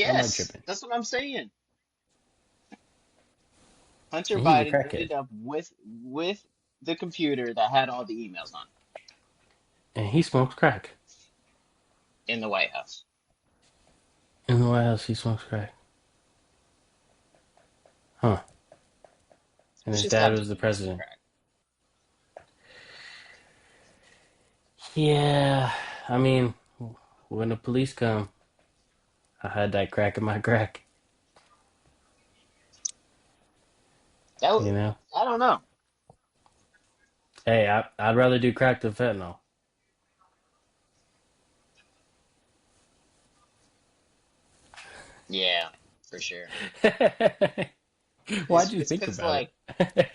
Or am I yes, tripping? that's what I'm saying. Hunter He's a Biden crackhead. ended up with the computer that had all the emails on And he smokes crack. it in the White House. In the White House, he smokes crack. Huh. And We his should dad stop was the giving him some president. crack. Yeah, I mean, when the police come, I had that crack in my crack, That you was, know? I don't know. Hey, I'd rather do crack than fentanyl. Yeah, for sure. Why'd you It's think because about like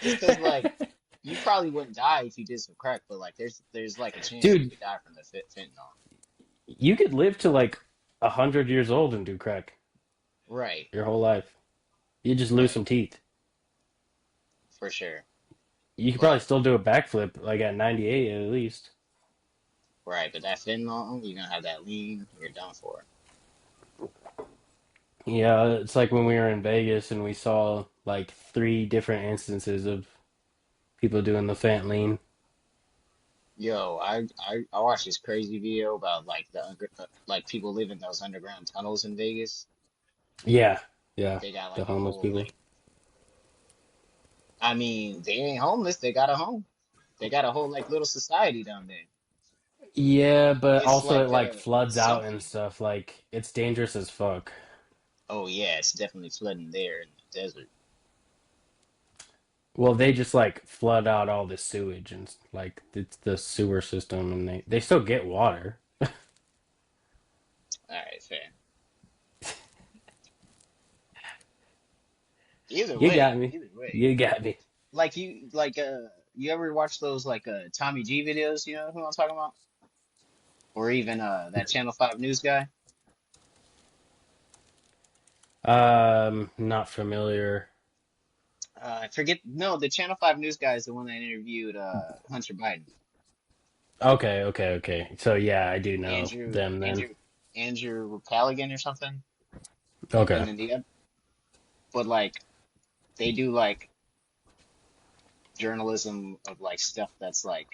it's because like it? you probably wouldn't die if you did some crack, but like there's like a chance you Dude, could die from the fentanyl. you could live to like 100 years old and do crack Right, your whole life. You just lose right, some teeth. for sure. You could probably But still do a backflip like at 98 at least. right, but that fentanyl, you're gonna have that lean, you're done for. Yeah, it's like when we were in Vegas and we saw like three different instances of people doing the fent lean. Yo, I watched this crazy video about like like people live in those underground tunnels in Vegas. Yeah, yeah, They got the like a homeless whole people. like I mean, they ain't homeless, they got a home. They got a whole like little society down there. Yeah, but It's also it like like a floods out and something. stuff. Like it's dangerous as fuck. Oh yeah, it's definitely flooding there in the desert. Well, they just like flood out all the sewage and like it's the sewer system, and they still get water. All right, fair. Either You got way, me. either way. You got me. You ever watch those Tommy G videos, you know who I'm talking about? Or even that Channel 5 news guy? Not familiar. I forget, no, the Channel 5 news guy is the one that interviewed Hunter Biden. Okay, okay, okay. So yeah, I do know Andrew them then. Andrew Andrew Callaghan or something. And Okay. then but like they do like journalism of like stuff that's like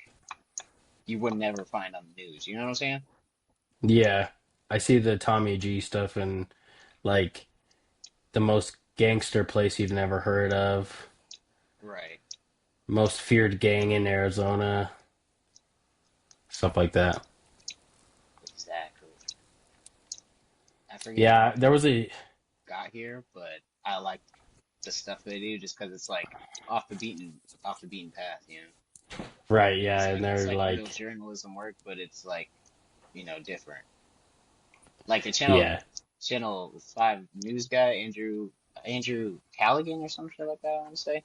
you would never find on the news. You know what I'm saying? Yeah. I see the Tommy G stuff and like the most gangster place you've never heard of, Right. most feared gang in Arizona, stuff like that. Exactly. I forget how Yeah, it there was a got here, but I like the stuff they do just because it's like off the beaten path, you know. right, yeah, It's and like it's they're like real like journalism work, but it's like, different. Like the yeah. Channel 5 news guy, Andrew Callaghan or some shit like that, I want to say.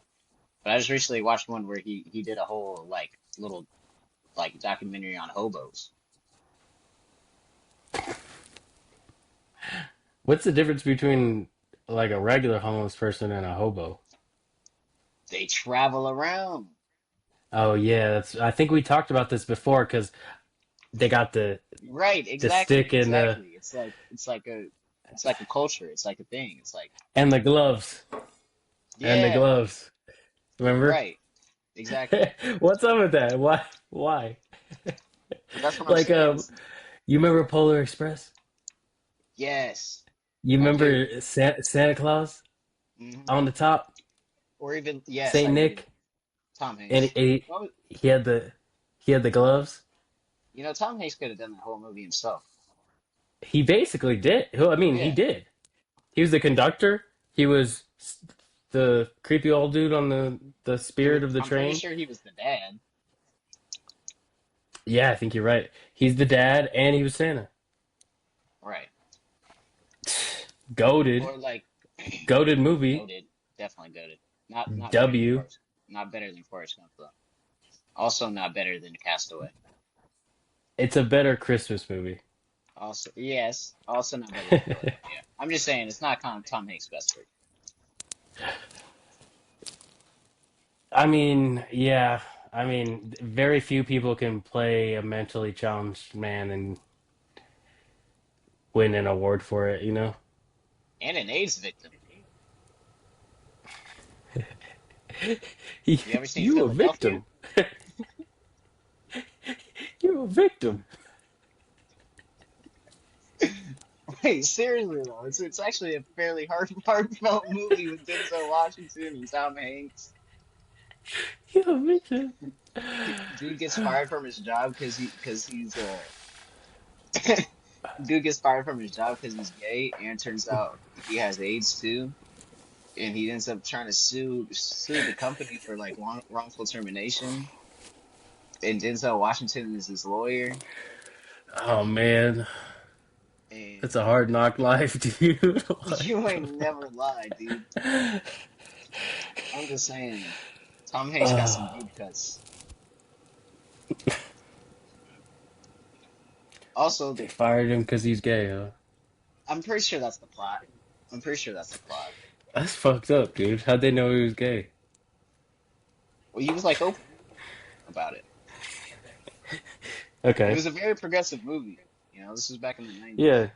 But I just recently watched one where he did a whole like little like documentary on hobos. What's the difference between like a regular homeless person and a hobo? They travel around. Oh yeah, that's I think we talked about this before because they got Right, the exactly, stick exactly. It's like a culture. It's like a thing. It's like, and the gloves and the yeah, gloves. Remember? right, exactly. What's up with that? Why? Why? But that's what I'm Like saying. you remember Polar Express? Yes, You I do. remember Santa Claus Hmm. on the top, Or even, yes, Saint I do. Nick, Tom and Hanks. Well, he had the gloves. Tom Hanks could have done that whole movie himself. He basically did. I mean, he Yeah, did. He was the conductor. He was the creepy old dude on the spirit of the I'm pretty train. sure he was the dad. Yeah, I think you're right. He's the dad, and he was Santa. Right. Goated, Or like, goated movie. goated, definitely goated. Not better than W. Forrest. Not better than Forrest Gump though. Also not better than Castaway. It's a better Christmas movie. Also, yes. Also not better than Forrest Gump. Yeah. I'm just saying it's not Tom Hanks' best work. I mean, yeah. I mean, very few people can play a mentally challenged man and win an award for it, you know? And an AIDS victim. You ever seen You a Philadelphia? victim. You a victim. Wait, seriously though, it's actually a fairly heartfelt movie with Denzel Washington and Tom Hanks. You a victim. Dude gets fired from his job because he's dude gets fired from his job because he's gay, and turns out he has AIDS too, and he ends up trying to sue the company for like wrongful termination, and Denzel Washington is his lawyer, Oh man, it's and a hard knock life, dude. you ain't never lied, dude. I'm just saying, Tom Hanks got some uh, deep cuts. Also, they fired him because he's gay, huh? I'm pretty sure that's the plot. I'm pretty sure that's the plot. That's fucked up, dude. How'd they know he was gay? Well, he was like open about it. It Okay. was a very progressive movie. This was back in the 90s. Yeah,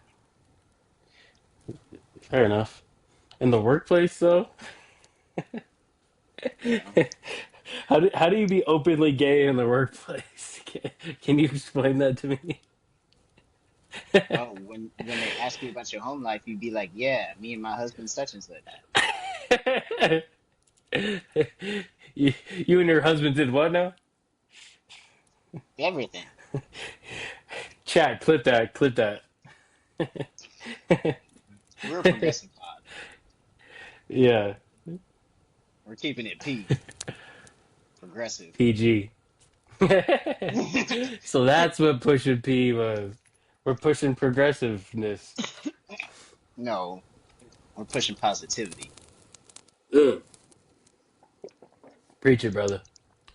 fair enough. In the workplace, though, You know? how do you be openly gay in the workplace? Can you explain that to me? Oh, when they ask you about your home life, you'd be like, "Yeah, me and my husband such and such. You and your husband did what now? Everything." Chat, clip that, clip that. We're a progressive pod. Yeah. We're keeping it progressive. PG. So that's what pushing P was. We're pushing progressiveness. No, we're pushing positivity. Ugh. Preach it, brother.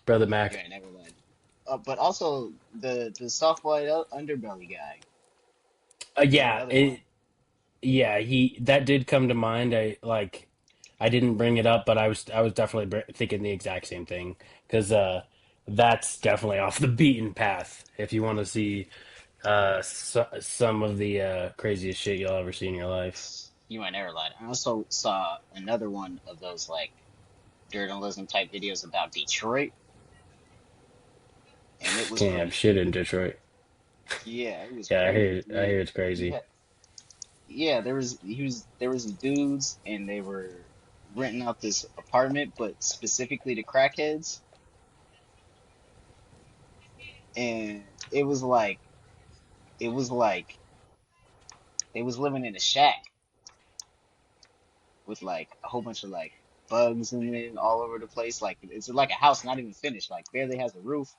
Brother You Mac. ain't never lied. But also the soft white underbelly guy. He's Yeah, another one. he that did come to mind. I didn't bring it up, but I was definitely thinking the exact same thing because that's definitely off the beaten path. If you want to see some of the craziest shit you'll ever see in your life. You ain't never lied. I also saw another one of those like journalism type videos about Detroit, and it was Can't have crazy. shit in Detroit. Yeah, it was Yeah, crazy. I hear He it's he crazy. had yeah, there was dudes and they were renting out this apartment, but specifically to crackheads, and it was like they was living in a shack with like a whole bunch of like bugs in it all over the place. Like it's like a house not even finished, like barely has a roof.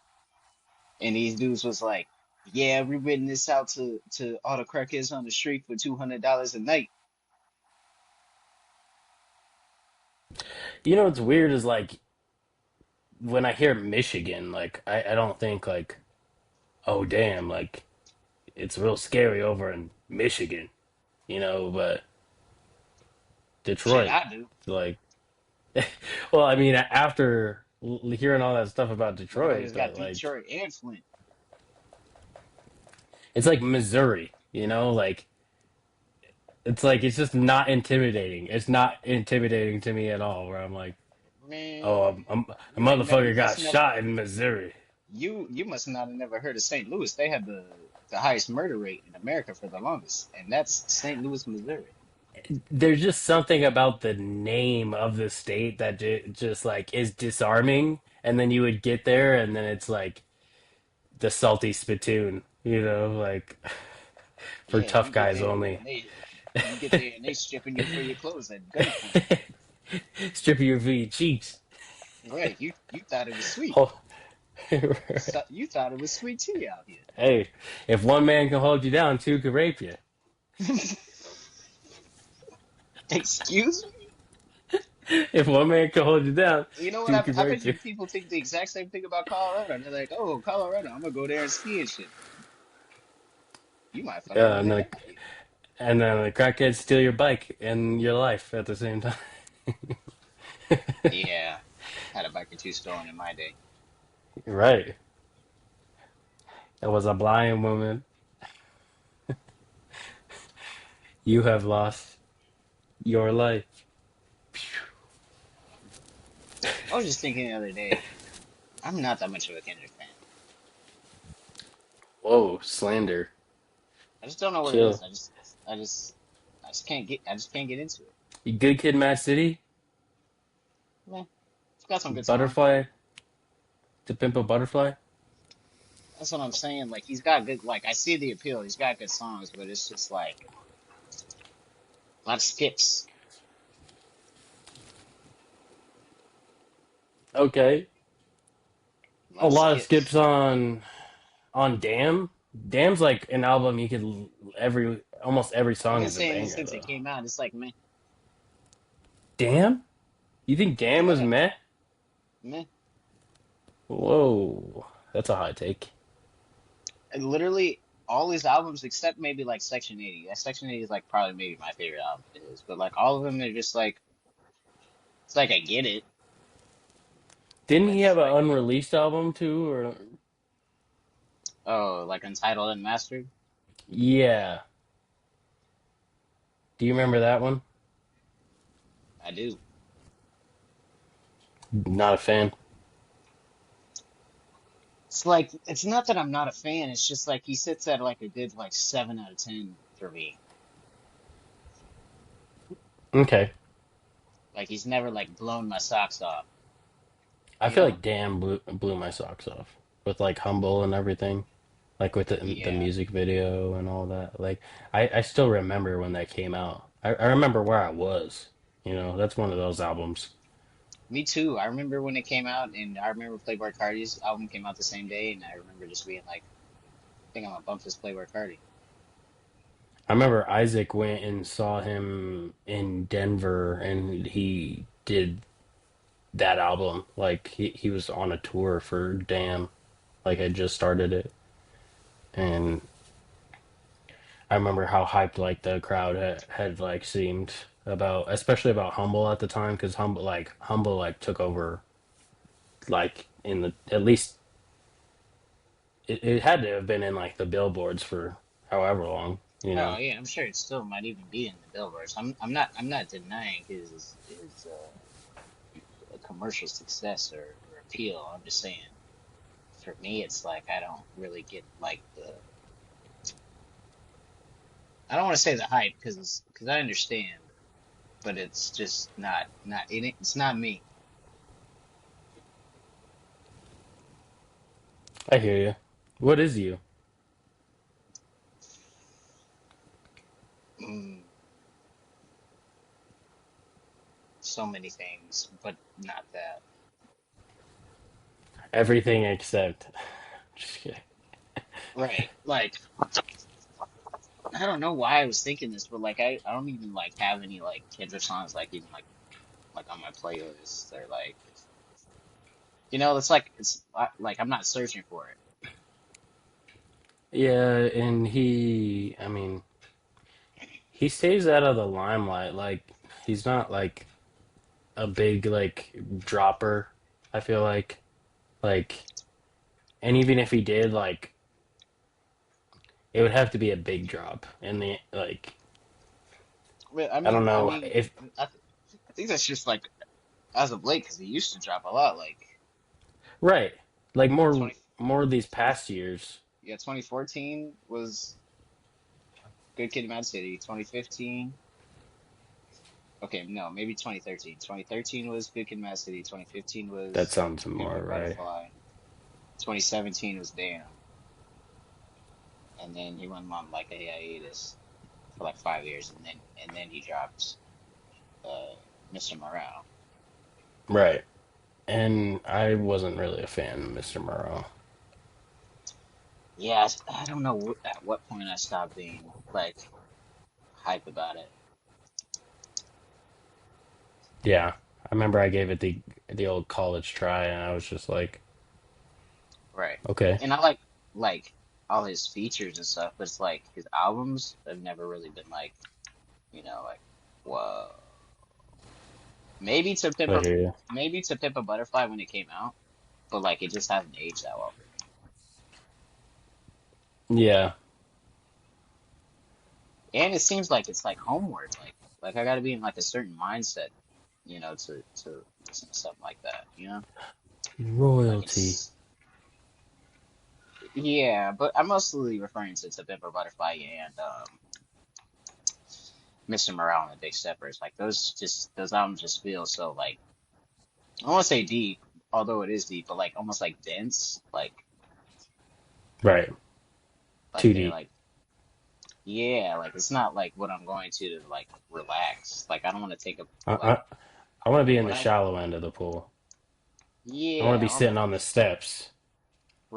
And these dudes was like, "Yeah, we renting this out to all the crackheads on the street for $200 a night." You know what's weird is like when I hear Michigan, like I don't think like, oh damn, like it's real scary over in Michigan, but Shit, Detroit, I do. like, well, I mean, after hearing all that stuff about Detroit, Motherfuckers got but like, Detroit and Flint. it's like Missouri, like it's just not intimidating. It's not intimidating to me at all. Where I'm like, oh, Man, a you motherfucker got must never shot in Missouri. you must not have never heard of St. Louis. They had the highest murder rate in America for the longest, and that's St. Louis, Missouri. There's just something about the name of the state that just like is disarming. And then you would get there, and then it's like the salty spittoon, like for Yeah, tough guys only. you get there and they stripping you for your clothes at gunpoint. Strip you for your cheeks. Right, you thought it was sweet. Oh, You thought it was sweet tea out here. hey, if one man can hold you down, two can rape you. Excuse me? If one man can hold you down, You know what? two can I bet rape you. you people think the exact same thing about Colorado. They're like, "Oh, Colorado, I'm gonna go there and ski and shit." You might fucking Yeah, want to die. and then the crackheads steal your bike and your life at the same time. Yeah, had a bike or two stolen in my day. Right. It was a blind woman. You have lost your life. I was just thinking the other day, I'm not that much of a Kendrick fan. Whoa, slander. I just don't know what it is. Chill. I just, I just can't get into it. You good kid, Mad City? Man, it's got some good songs. Butterfly? To Pimp a Butterfly? That's what I'm saying. Like he's got good, like I see the appeal. He's got good songs, but it's just like a lot of skips, Okay. a A lot of lot of skips skips. on Damn. Damn's like an album you could every almost every I've song been is a saying this banger since it though. came out. It's like, man, Damn? You think Damn was yeah, meh? man. Whoa. That's a hot take. And literally all his albums except maybe like Section 80. That Section 80 is like probably maybe my favorite album of his. But like all of them, they're just like it's like I get it, Didn't but he it's have an like unreleased album too? Or oh, like Untitled and Mastered. yeah. Do you remember that one? I do. Not a fan. It's like it's not that I'm not a fan. It's just like he sits at like a good like 7 out of 10 for me. Okay. Like he's never like blown my socks off, I you feel know? like Damn blew my socks off with like Humble and everything. Like with the Yeah. music video and all that. Like I still remember when that came out. I remember where I was. That's one of those albums. Me too. I remember when it came out, and I remember Playboi Carti's album came out the same day, and I remember just being like, I think I'm gonna bump this Playboi Carti. I remember Isaac went and saw him in Denver, and he did that album. Like he was on a tour for Damn, like I just started it, and I remember how hyped like the crowd had like seemed about, especially about Humble at the time, because Humble like took over like in the at least it had to have been in like the billboards for however long, you Oh know. yeah, I'm sure it still might even be in the billboards. I'm not denying his commercial success or appeal. I'm just saying, for me, it's like I don't really get like the I don't want to say the hype because I understand, but it's just not it's not me. I hear you. What is you? Mm, so many things, but not that. Everything except. Just kidding. Right. Like I don't know why I was thinking this, but like I don't even like have any like Kendrick songs like even like on my playlist. They're like it's like like I'm not searching for it. Yeah, and I mean, he stays out of the limelight. Like, he's not like a big like dropper. I feel like, and even if he did, like, it would have to be a big drop. And the like, But I I don't mean, I know mean, if I, th I think that's just like as of late because he used to drop a lot. Like right, like 20 more these 20 past years. yeah, 2014 was Good Kid, Mad City. 2015, okay, no, maybe 2013. 2013 was Good Kid, Mad City. 2015 That was sounds To Pimp more a right. Butterfly. 2017 was Damn, and then he went on like a hiatus for like 5 years, and then he dropped uh Mr. Morale. Right. And I wasn't really a fan of Mr. Morrow. Yeah, I don't know at what point I stopped being like hype about it. Yeah. I remember I gave it the old college try and I was just like, Right. okay. And I like all his features and stuff, but it's like his albums have never really been like, like whoa. Maybe to Pimp I a hear you. maybe to Pimp a Butterfly when it came out, but like it just hasn't aged that well for me. Yeah. And it seems like it's like homework, like I gotta be in like a certain mindset, to listen to something like that, Like Royalty. it's yeah, but I'm mostly referring to Pimp a Butterfly and Mr. Morale and the Big Steppers. Like those albums just feel so like I don't want to say deep, although it is deep, but like almost like dense, Right. like Too they're deep. like yeah, like it's not like what I'm going to like relax. Like I don't want to take a I like I, I want to be in when the I shallow end of the pool. I want to yeah, be on the sitting on the steps.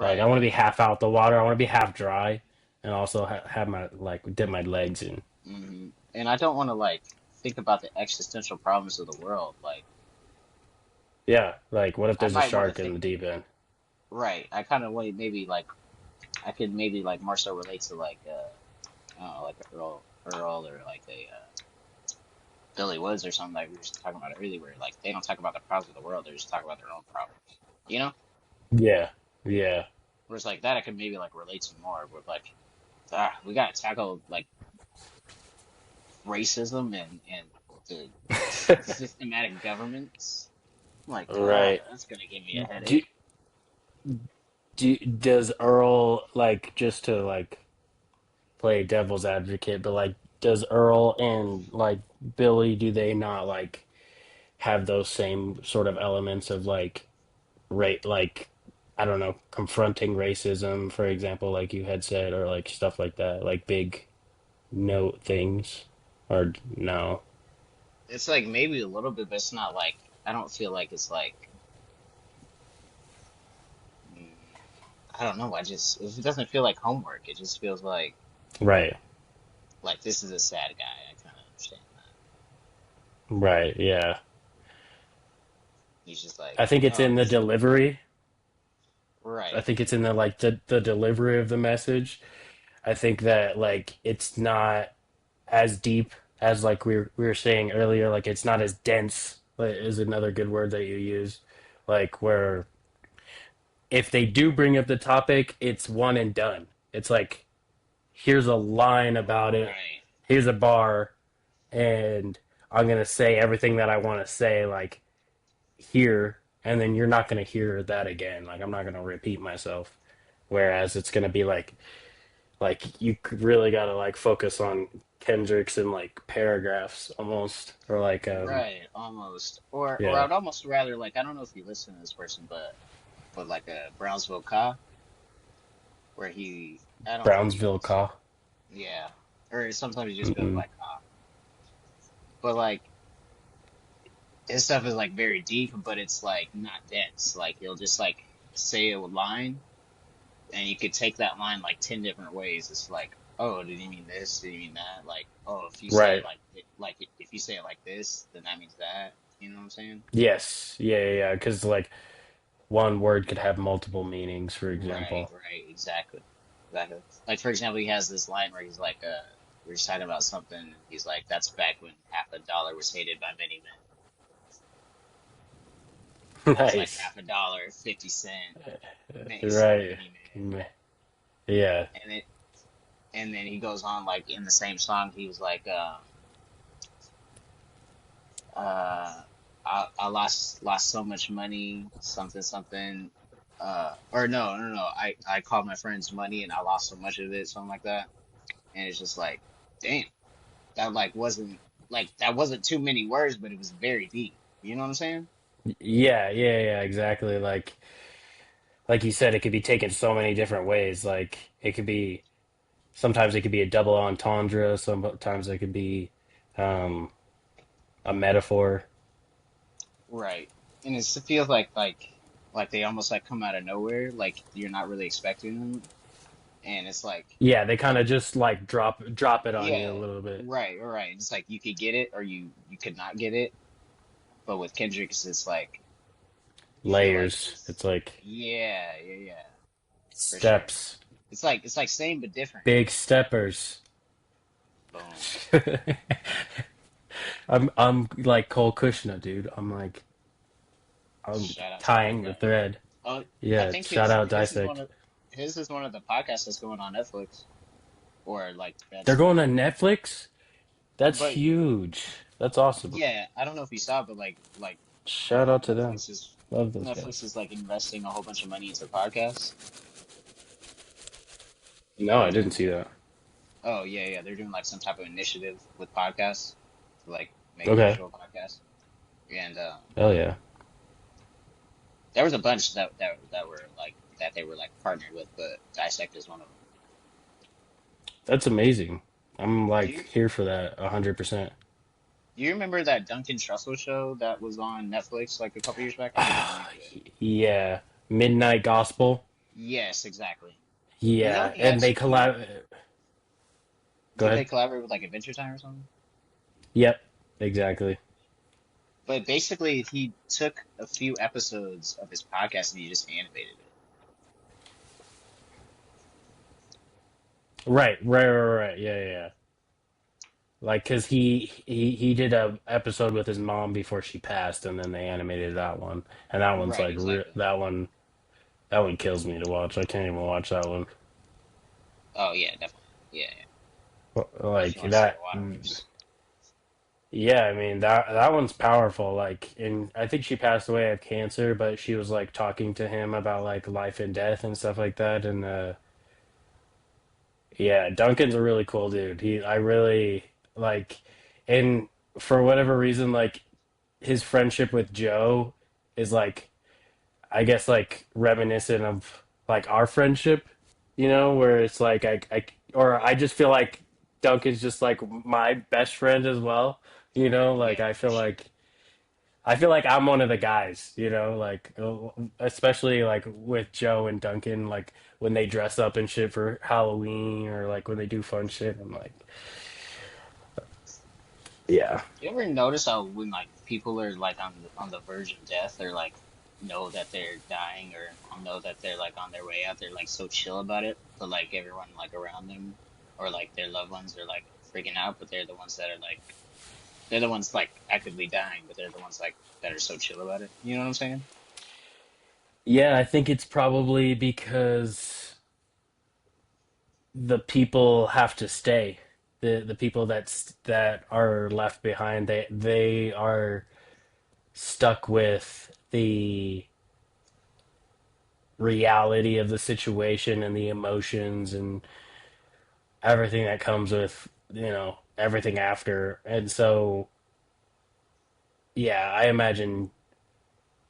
Like I right. want to be half out the water. I want to be half dry and also have my like dip my legs in. And I don't want to like think about the existential problems of the world. Like Yeah. Like what if I there's a might want to shark in think the deep end? right. I kind of want maybe like I could maybe like more so relate to like I don't know, like a Earl or like a Billy Woods or something like we were just talking about earlier, where like they don't talk about the problems of the world, they just talk about their own problems. You know? Yeah. Yeah. Whereas like that I could maybe like relate to more with like we gotta tackle like racism and the systematic governments. I'm like, Right. that's gonna give me a Do headache. does Earl like just to like play devil's advocate, but like does Earl and like Billy do they not like have those same sort of elements of like rate like I don't know, confronting racism, for example, like you had said, or like stuff like that, like big note things, or no? It's like maybe a little bit, but it's not like. I don't feel like it's like mm, I don't know. I just it doesn't feel like homework. It just feels Right. like this is a sad guy. I kind of understand that. Right. Yeah. He's just like, I think it's oh, in the he's delivery. I right, think it's in the like the delivery of the message. I think that like it's not as deep as like we were saying earlier, like it's not as dense, like, is another good word that you use. Like where if they do bring up the topic, it's one and done. It's like here's a line about it, right, here's a bar, and I'm gonna say everything that I want to say like here, and then you're not gonna hear that again. Like I'm not gonna repeat myself. Whereas it's gonna be like you really gotta like focus on Kendricks in like paragraphs almost, or like right, almost. Or yeah, I'd almost rather like I don't know if you listen to this person, but like a Brownsville Ka, where he I don't think you Brownsville Ka. yeah, or sometimes he just goes Mm-mm. by Ka, but like his stuff is like very deep, but it's like not dense. Like he'll just like say a line, and you could take that line like 10 different ways. It's like, oh, did he mean this? Did he mean that? Like, oh, if you say it Right. like if you say it like this, then that means that. You know what I'm saying? Yes. Yeah. Yeah. Yeah. Because like one word could have multiple meanings, for Right, example. right, exactly, exactly. Like for example, he has this line where he's like, we're just talking about something, and he's like, that's back when half a dollar was hated by many men. It's like Nice. half a dollar, 50 cent, menace by Right. many men, Meh. Yeah. and it and then he goes on like in the same song he was like uh I lost so much money something something or no I called my friends money and I lost so much of it something like that, and it's just like damn, that that wasn't too many words, but it was very deep, you know what I'm saying? Yeah. Yeah. Yeah. Exactly. Like you said, it could be taken so many different ways. Like it could be sometimes it could be a double entendre. Sometimes it could be um, a metaphor. Right, and it feels like they almost like come out of nowhere, like you're not really expecting them, and it's Yeah, they kind like of just like drop it on you a yeah, little bit. right, right. It's like you could get it or you could not get it. But with Kendrick's, it's like you feel like Layers. it's It's like yeah, yeah, yeah, for sure. steps. It's like same but different. Big steppers. Boom. I'm like Cole Kushner, dude. I'm Shout out to that tying the guy. thread. Oh, I Yeah, think shout out Dissect. his is one of the podcasts that's going on Netflix or like They're that's going on Netflix? That's but huge. That's awesome. yeah, I don't know if you saw, but Shout out to them. Netflix is Love those Netflix guys. is like investing a whole bunch of money into podcasts. No, I didn't see that. Oh yeah, yeah, they're doing like some type of initiative with podcasts to like make Okay. visual podcasts. And Hell yeah. there was a bunch that were like that they were like partnered with, but Dissect is one of them. That's amazing. I'm Do like you here for that 100%. do you remember that Duncan Trussell show that was on Netflix like a couple years back? I forget the name of it. Yeah. Midnight Gospel. Yes, exactly. You know, Yeah, he and they actually collab. Go did they ahead. collaborate with like Adventure Time or something? Yep, exactly. But basically, he took a few episodes of his podcast and he just animated it. Right. Yeah, yeah. Yeah. Like, cause he did a episode with his mom before she passed, and then they animated that one, and that one's Right, like exactly. that one kills me to watch. I can't even watch that one. Oh yeah, definitely. Yeah, yeah. If Like you want to see the that. water rips. Yeah, I mean that one's powerful. Like, and I think she passed away of cancer, but she was like talking to him about like life and death and stuff like that, and yeah, Duncan's a really cool dude. I really like, and for whatever reason, like his friendship with Joe is like, I guess, like reminiscent of like our friendship, where it's like or I just feel like Duncan's just like my best friend as well. Like Yeah, I for feel sure. I feel like I'm one of the guys, like especially like with Joe and Duncan, like when they dress up and shit for Halloween or like when they do fun shit, I'm like, yeah. You ever notice how when like people are like on the verge of death or like know that they're dying or know that they're like on their way out, they're like so chill about it, but like everyone like around them or like their loved ones are like freaking out, but they're the ones that are like they're the ones like actively dying, but they're the ones like that are so chill about it. You know what I'm saying? Yeah, I think it's probably because the people have to stay. The people that are left behind, they are stuck with the reality of the situation and the emotions and everything that comes with, everything after. And so, yeah, I imagine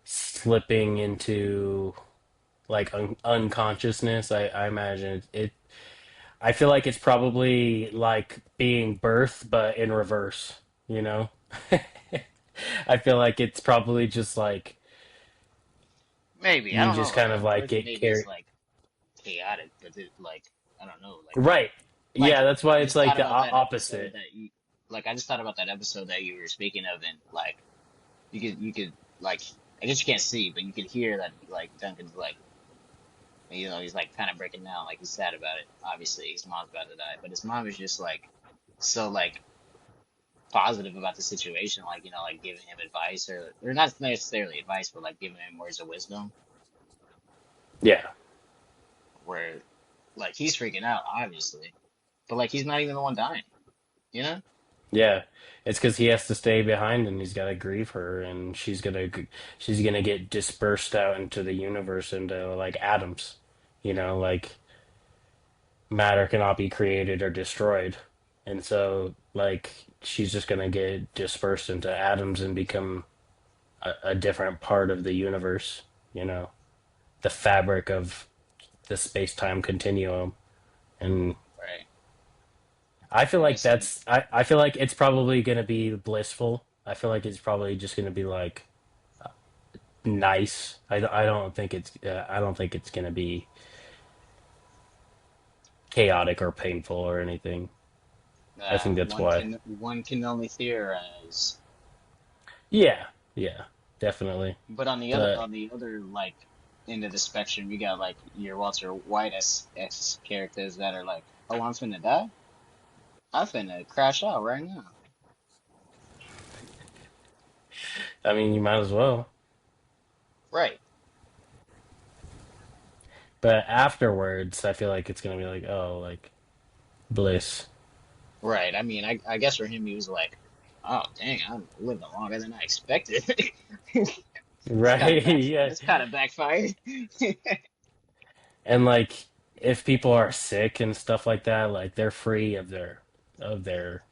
slipping into like unconsciousness. I imagine I feel like it's probably like being birthed, but in reverse, you know? I feel like it's probably just like Maybe. I you don't know just about kind of that. like Birth get maybe is carried. like chaotic, but it like I don't know, Right. like Yeah, that's why I it's just like thought the about that episode opposite. that you like I just thought about that episode that you were speaking of and like you could like I guess you can't see, but you could hear that like Duncan's like he's like kind of breaking down, like he's sad about it. Obviously, his mom's about to die, but his mom is just like so like positive about the situation, like like giving him advice or not necessarily advice, but like giving him words of wisdom Yeah. where like he's freaking out, obviously, but like he's not even the one dying, you know? Yeah, it's because he has to stay behind and he's got to grieve her, and she's gonna get dispersed out into the universe into like atoms, like matter cannot be created or destroyed, and so like she's just gonna get dispersed into atoms and become a different part of the universe, the fabric of the space-time continuum, and Right. I feel I like guess I'm I feel like it's probably gonna be blissful. I feel like it's probably just gonna be like nice. I don't think it's gonna be chaotic or painful or anything. I think that's why. one can only theorize. Yeah, yeah, definitely. But But on the other like end of the spectrum, you got like your Walter White S characters that are like, oh, I'm finna die. I'm finna crash out right now. I mean, you might as well. Right. But afterwards, I feel like it's gonna be like, oh, like bliss. Right. I mean, I guess for him, he was like, oh, dang, I'm living longer than I expected. It's kind of Right? Yeah. That's kind of backfired. And like if people are sick and stuff like that, like they're free of their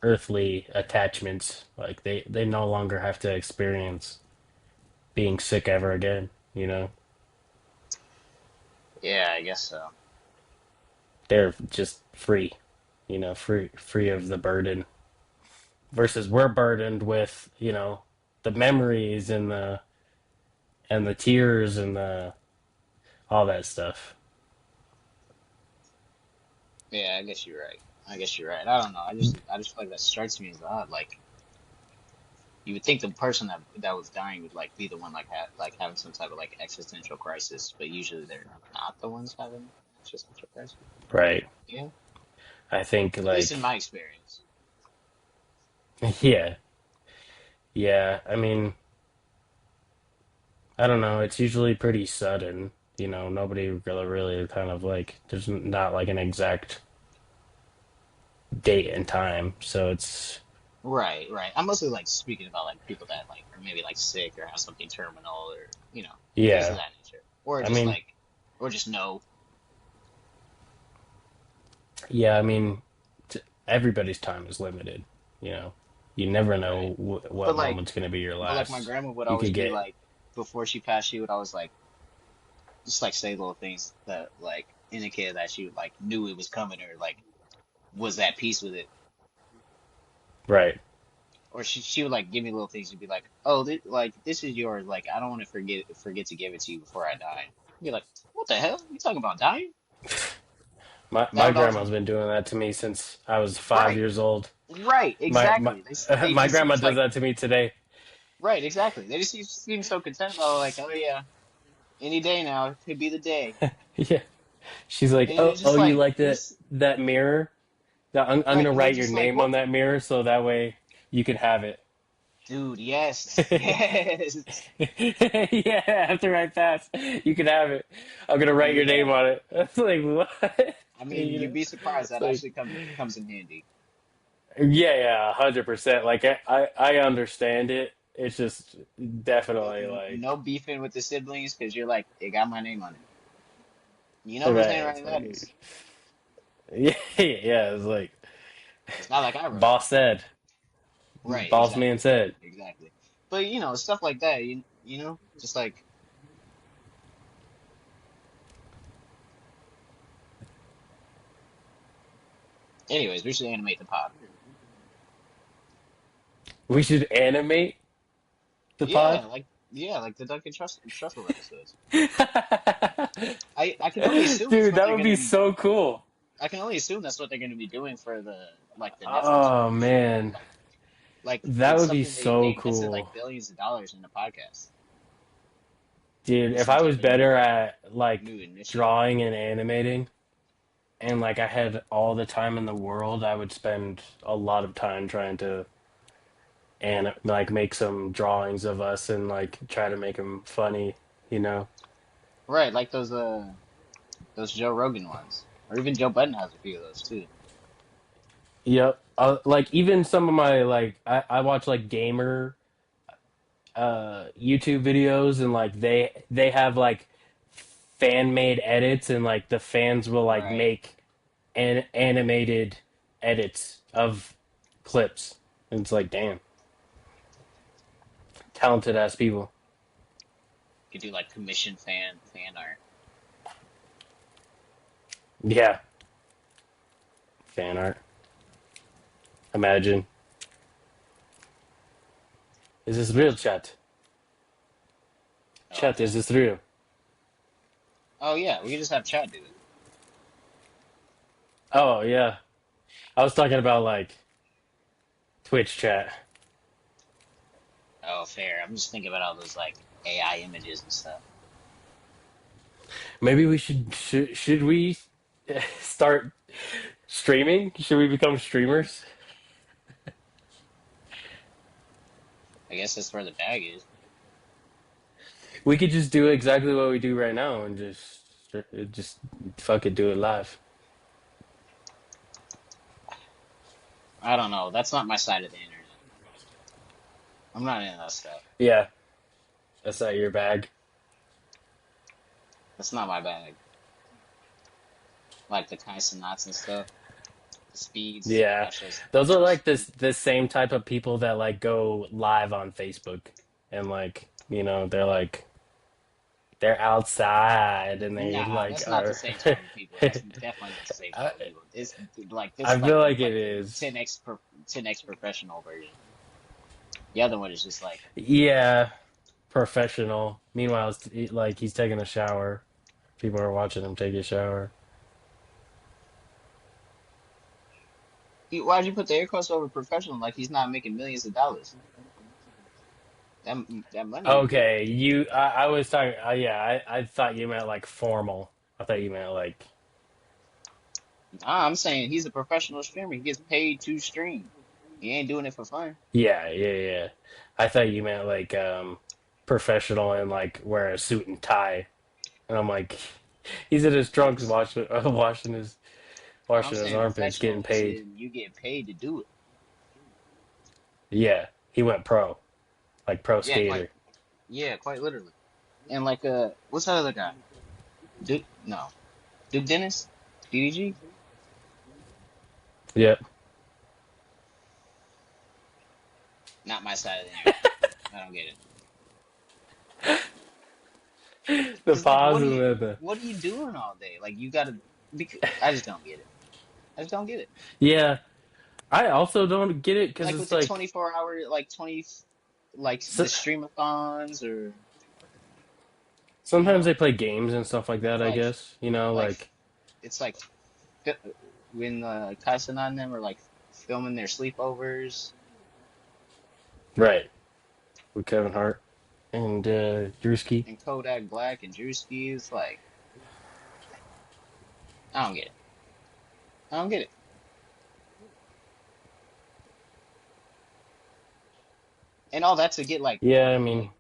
earthly attachments. Like they no longer have to experience being sick ever again. Yeah, I guess so. They're just free of the burden. Versus we're burdened with, the memories and the tears and the all that stuff. Yeah, I guess you're right. I guess you're right. I don't know. I just feel like that strikes me as odd. Like you would think the person that was dying would like be the one like having some type of like existential crisis, but usually they're not the ones having an existential crisis. Right. Yeah, I think at least in like my experience. yeah. Yeah, I mean, I don't know. It's usually pretty sudden. Nobody really kind of like, there's not like an exact date and time. So it's, Right, right. I'm mostly like speaking about like people that like are maybe like sick or have something terminal or things of yeah. that nature, or I just mean, like or just no. yeah, I mean, everybody's time is limited. You know, you never Right. know But what like moment's going to be your but like my last. grandma would You always could be get, like before she passed, she would always like just like say little things that like indicated that she like knew it was coming or like was at peace with it. right. or she would like give me little things and be like, "Oh, like this is yours. Like I don't want to forget to give it to you before I die." I'd be like, "What the hell? You talking about dying?" That My would always grandma's be been doing that to me since I was five right, years old. right, exactly. They My just grandma seems does like that to me today. right, exactly. They just seem so content about like, oh yeah, any day now it could be the day, Yeah, she's like, and "Oh, it's oh, just you like like this, that mirror? I'm right? gonna And I'm write your just like, name what, on that mirror so that way you can have it." dude? Yes, yes. Yeah, after I pass, you can have it. I'm gonna write your name Yeah. on it. It's like what? I mean, You you'd know, be surprised it's that like actually comes in handy. yeah, yeah, 100%. Like I understand it. It's just definitely No like beefing with the siblings because you're like, it got my name on it. You know whose right. It's handwriting that like is? yeah, yeah. It's like It's not like I wrote it. boss said, Right, boss man exactly. said. Exactly. But stuff like that, just like anyways, we should animate the pod. We should animate the pod. Yeah, like the Duncan Trussell episodes. I can only assume that's Dude, what that they're would gonna be be so cool. I can only assume that's what they're gonna be doing for the Netflix Oh series. man, Like that it's would be something so they invested like cool. billions of dollars in the podcast. Dude, Just if some I type was of new better at like new initiative. drawing and animating and like I had all the time in the world, I would spend a lot of time trying to and like make some drawings of us and like try to make them funny, you know. Right, like those Joe Rogan ones. Or even Joe Budden has a few of those too. Yep. Like even some of my like I watch like gamer YouTube videos and like they have like fan made edits and like the fans will like Right. make animated edits of clips. And it's like, damn, talented ass people. Could do like commission fan art. Yeah, fan art. Imagine. Is this real, Imagine. chat? Oh Chat, is man. this real? Oh yeah, we could just have chat do it. Oh yeah. I was talking about like Twitch chat. Oh fair. I'm just thinking about all those like AI images and stuff. Maybe we should we start streaming? Should we become streamers? I guess that's where the bag is. We could just do exactly what we do right now and just fuck it, do it live. I don't know. That's not my side of the internet. I'm not into that stuff. Yeah, that's not your bag. That's not my bag. Like the Kai Cenats and stuff. The speeds. Yeah, That those are shit's like this stupid. the same type of people that like go live on Facebook and like they're like they're outside and they Nah, like that's not the are. same type of people. That's definitely not the same I, type of people. It's like this I is feel like like it like the is. 10x professional version. The other one is just like, Yeah, professional. Meanwhile, like he's taking a shower. People are watching him take a shower. Why'd you put the air quotes over professional? Like he's not making millions of dollars. That that money is good. Okay, I was talking. Yeah, I thought you meant like formal. I thought you meant like. Nah, I'm saying he's a professional streamer. He gets paid to stream. He ain't doing it for fun. Yeah, yeah, yeah. I thought you meant like professional and like wear a suit and tie. And I'm like, he's in his trunks Yes. washing I'm washing his saying armpits, getting professional as paid. in you get paid to do it. Yeah, he went pro, like pro Yeah, quite skater. yeah, quite literally. And like what's that other guy? Duke no. Duke Dennis? DDG? Yep. Not my side of the internet. I don't get it. The Cause like pause and then the what are you doing all day? Like you gotta because I just don't get it. I just don't get it. yeah. I also don't get it because Like with it's the like 24-hour, like 20, like the so, streamathons, or you sometimes they know, play games and stuff like that, I like guess. You know, like like it's like fi- when Kaisen and them are like filming their sleepovers right with Kevin Hart and Drewski. and Kodak Black and Drewski. It's like I don't get it. I don't get it. And all that to get Yeah, I mean,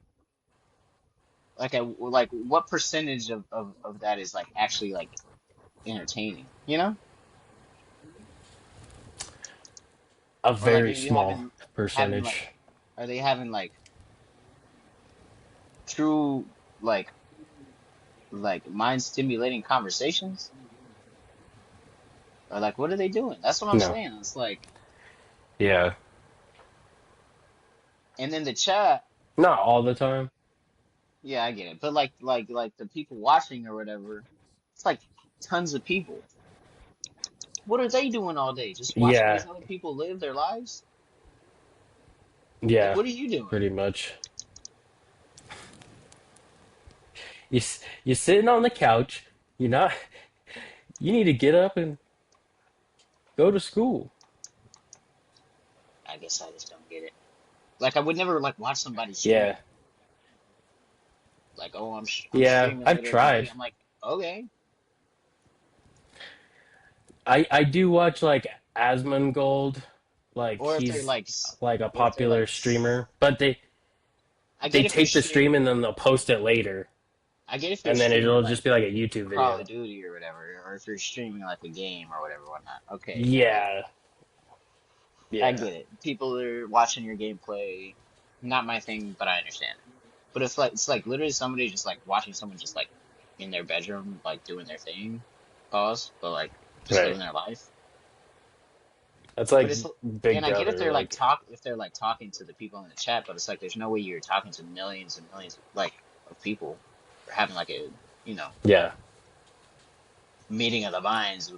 like what percentage of that is like actually like entertaining, you know? a Or like very are you small having like percentage. are they having like true like mind stimulating conversations? Or like what are they doing? That's what I'm No, saying. It's like yeah, and then the chat, not all the time. yeah, I get it. But like the people watching or whatever, it's like tons of people. What are they doing all day? Just watching Yeah, these other people live their lives? Like yeah, what are you doing? pretty much. You're sitting on the couch. You're not. You need to get up and go to school. I guess I just don't get it. Like I would never like watch somebody Yeah, stream. Like, oh, I'm yeah. streaming I've later tonight. tried. I'm like, okay. I do watch like Asmongold, like Or if they're he's like, like a or if they're like, popular streamer, but I get they if they're take the stream streaming. and then they'll post it later, I get if they're and then streaming it'll like just be like a YouTube Call of video. Duty or whatever, or if you're streaming like a game or whatever, whatnot. Okay, Yeah, I yeah, get it. People are watching your gameplay. Not my thing, but I understand it. But if like it's like literally somebody just like watching someone just like in their bedroom, like doing their thing, pause, but like just right. living their life. That's But like it's and Big I get if Brother. they're like Like, talk if they're like talking to the people in the chat, but it's like there's no way you're talking to millions and millions like of people or having like a you know yeah, meeting of the minds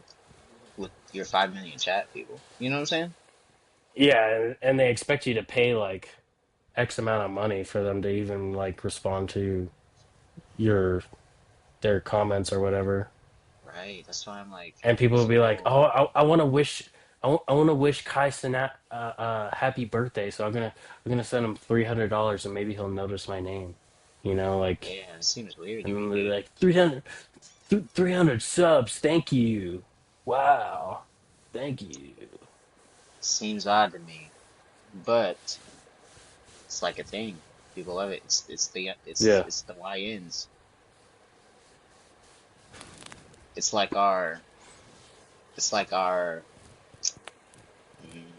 with your 5 million chat people. You know what I'm saying? yeah, and they expect you to pay like X amount of money for them to even like respond to your their comments or whatever. Right. That's why I'm like, And people will be like, so "Oh, I want to wish, I want to wish Kai Cenat happy birthday." So I'm gonna send him $300, and maybe he'll notice my name. You know, like, yeah, it seems weird to and then me. they're like 300 subs. Thank you. Wow, thank you. Seems odd to me, but it's like a thing. People love it. Yeah, it's the YNs. It's like our it's like our mm,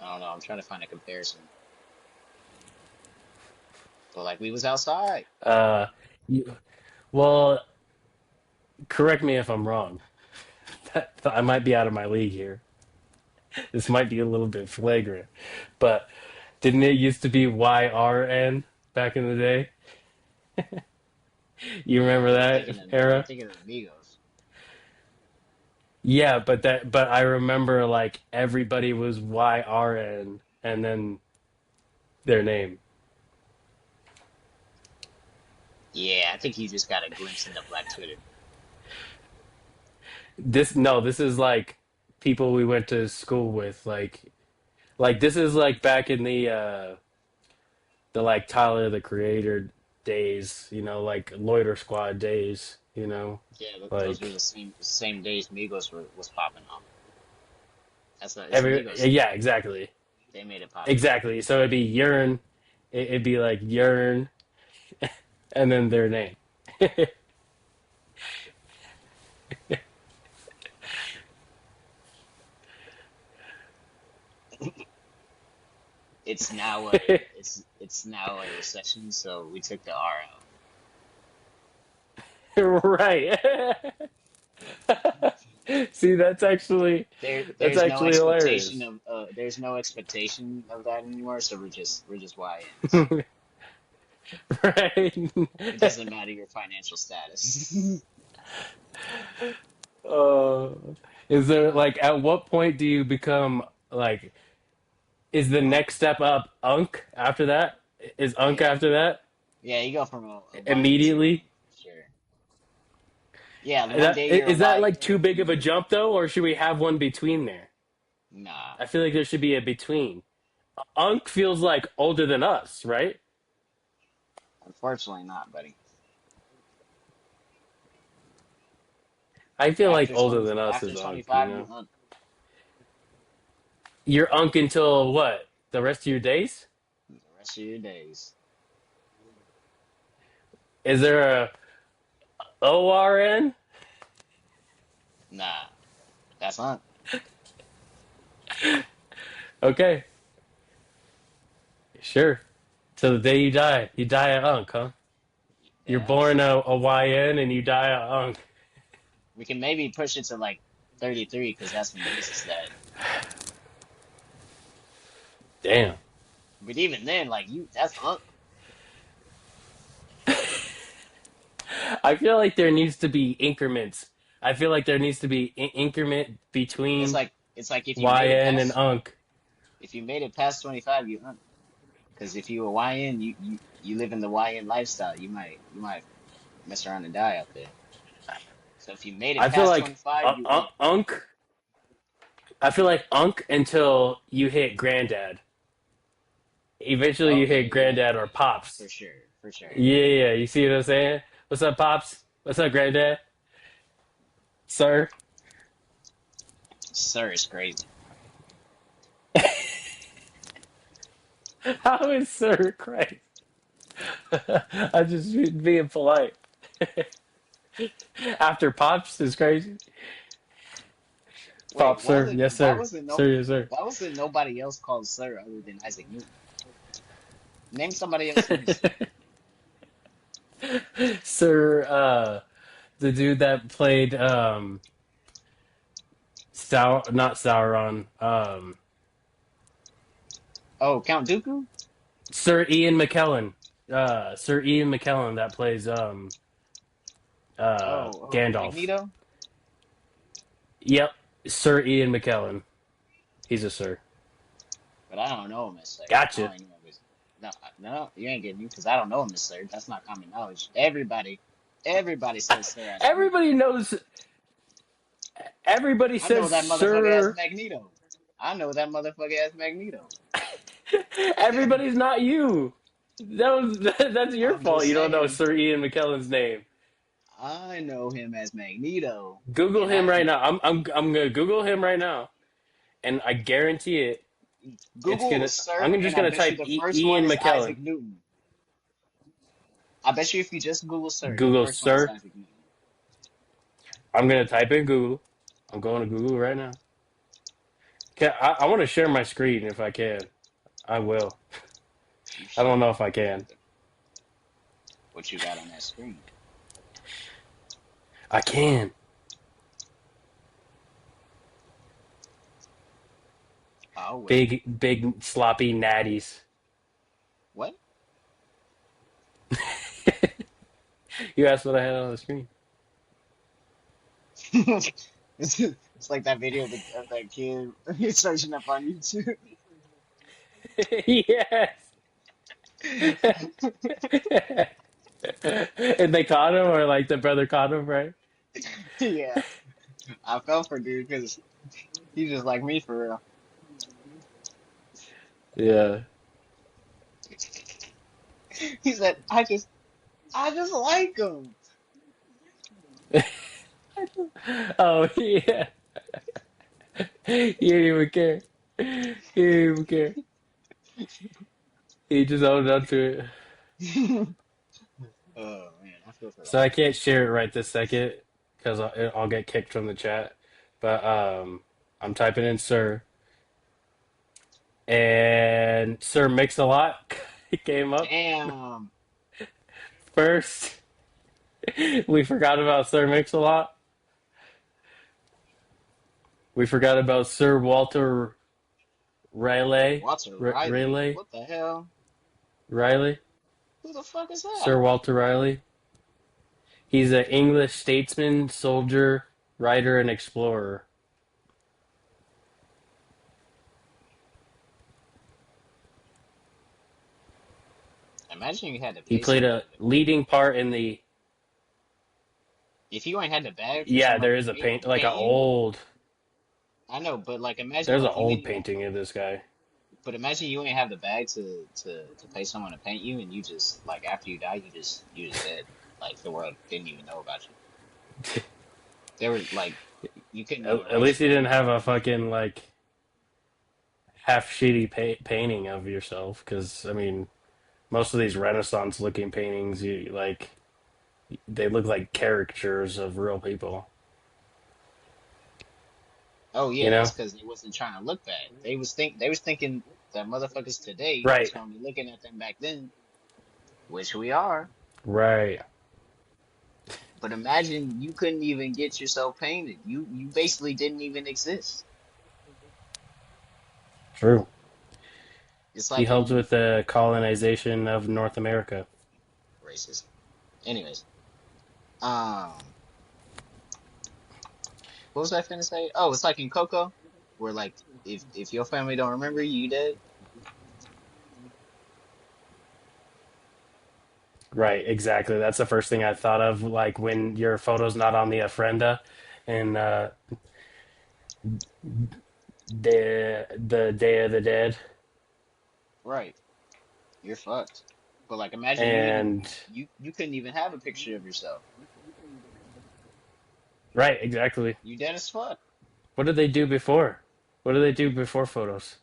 I don't know. I'm trying to find a comparison. But like we was outside. uh, you, well, correct me if I'm wrong. I might be out of my league here. This might be a little bit flagrant, but didn't it used to be YRN back in the day? You remember that You're era? thinking of Amigos. Yeah, but I remember like everybody was YRN and then their name. Yeah, I think you just got a glimpse into Black Twitter. This no, this is like people we went to school with like this is like back in the like Tyler the Creator days, you know, like Loiter Squad days, you know. Yeah, those were Like the same days was popping off. It's every Migos. yeah, exactly. They made it popular. Exactly. So it'd be Yearn, it'd be like Yearn and then their name. It's now a recession, so we took the R out. Right. See, that's There's no actually expectation hilarious. of there's no expectation of that anymore, so we're just YNs. Right. It doesn't matter your financial status. uh, is there like at what point do you become Like, is the Unk. next step up Unk after that? Is Unk Yeah. after that? Yeah, you go from a YN to Unk Immediately? for sure. Yeah, one day you're a Is that like too YN, big of a jump though, or should we have one between there? nah. I feel like there should be a between. Unk feels like older than us, right? Unfortunately not, buddy. I feel like After older 20 than us after is Unk, you 25, you know? Unk. You're Unk until what? The rest of your days? The rest of your days. Is there a ORN? Nah, that's Unk. Okay, sure. Till the day you die a Unk, huh? You're Yeah. born a YN and you die a Unk. We can maybe push it to like 33 because that's when Mace is dead. Damn. But even then, like that's Unk. I feel like there needs to be increments. I feel like there needs to be increment between It's like if you made it YN and past Unk. 25, you Unk. Because if you a YN, you live in the YN lifestyle. You might mess around and die out there. So if you made it I feel past like 25, you Unk. Unk. I feel like Unk until you hit Granddad. Eventually, Oh you yeah, hit yeah, Granddad or yeah. For Pops. sure, for sure. Yeah, yeah. You see what I'm saying? What's up, Pops? What's up, Granddad? Sir? Sir is crazy. How is Sir Christ? I just being polite. After Pops is crazy. Wait, Pops, sir. Yes, sir. Sir, yes, sir. why wasn't nobody else called Sir other than Isaac Newton? Name somebody else named Sir. Sir, the dude that played not Sauron, Oh, Count Dooku? Sir Ian McKellen. Sir Ian McKellen that plays Gandalf. Magneto? Yep, Sir Ian McKellen. He's a sir. But I don't know him as Sir. I Gotcha. only know him as no, no, you ain't getting me because I don't know him as Sir. That's not common knowledge. Everybody says Sir Isaac Newton. Everybody knows. Everybody I know says that motherfucker as Sir. Magneto. I know that motherfucker as Magneto. Everybody's not you. That's your I'm fault. just You don't know saying. Sir Ian McKellen's name. I know him as Magneto, Google and him right I now. I'm gonna Google him right now, and I guarantee it. It's Google gonna. Sir, Just and I gonna bet you type the first one Ian is McKellen. Isaac Newton. I bet you if you just Google Sir, the Google first one is Sir. Isaac Newton. I'm gonna type in Google. I'm going to Google right now. I want to share my screen if I can. I will. You I don't should. know if I can. What you got on that screen? I can. I'll wait. Big sloppy natties. What? You asked what I had on the screen. It's like that video of that kid he's searching up on YouTube. Yes. And they caught him, or like the brother caught him, right? Yeah, I fell for dude because he's just like me for real. Yeah. He said, I just like him. Oh yeah. He didn't even care. He didn't even care. He just owned up to it. Oh man, I feel for the So I homeless can't people. share it right this second because I'll get kicked from the chat. But I'm typing in Sir, and Sir Mix a Lot came up Damn. first. We forgot about Sir Mix a Lot. We forgot about Sir Walter Riley. Walter Riley. Riley. What the hell? Riley. Who the fuck is that? Sir Walter Riley. He's an English statesman, soldier, writer, and explorer. Imagine you had to He pay played somebody a to paint leading you. part in the. If you ain't had to beg for Yeah, somebody there to is a paint like a paint you, old. I know, but like imagine There's an like you old ain't even. painting of this guy. But imagine you ain't have the bag to pay someone to paint you, and you just like after you die, you just dead. Like the world didn't even know about you. There was like you couldn't even At write least you your didn't have a name. fucking like half shitty painting of yourself. Because I mean, most of these Renaissance looking paintings, you like they look like caricatures of real people. Oh You yeah, that's know? because they wasn't trying to look bad. They was thinking that motherfuckers today was Right. gonna be looking at them back then, which we are. Right. But imagine you couldn't even get yourself painted. You basically didn't even exist. True. It's He like helped in with the colonization of North America. racist. Anyways, um, what was I finna say? Oh, it's like in Coco, where like if your family don't remember you, you dead. Right, exactly. That's the first thing I thought of, like when your photo's not on the ofrenda and the Day of the Dead. Right, you're fucked. But like, imagine And you couldn't even have a picture of yourself. right, exactly. You dead as fuck. What did they do before? What did they do before photos?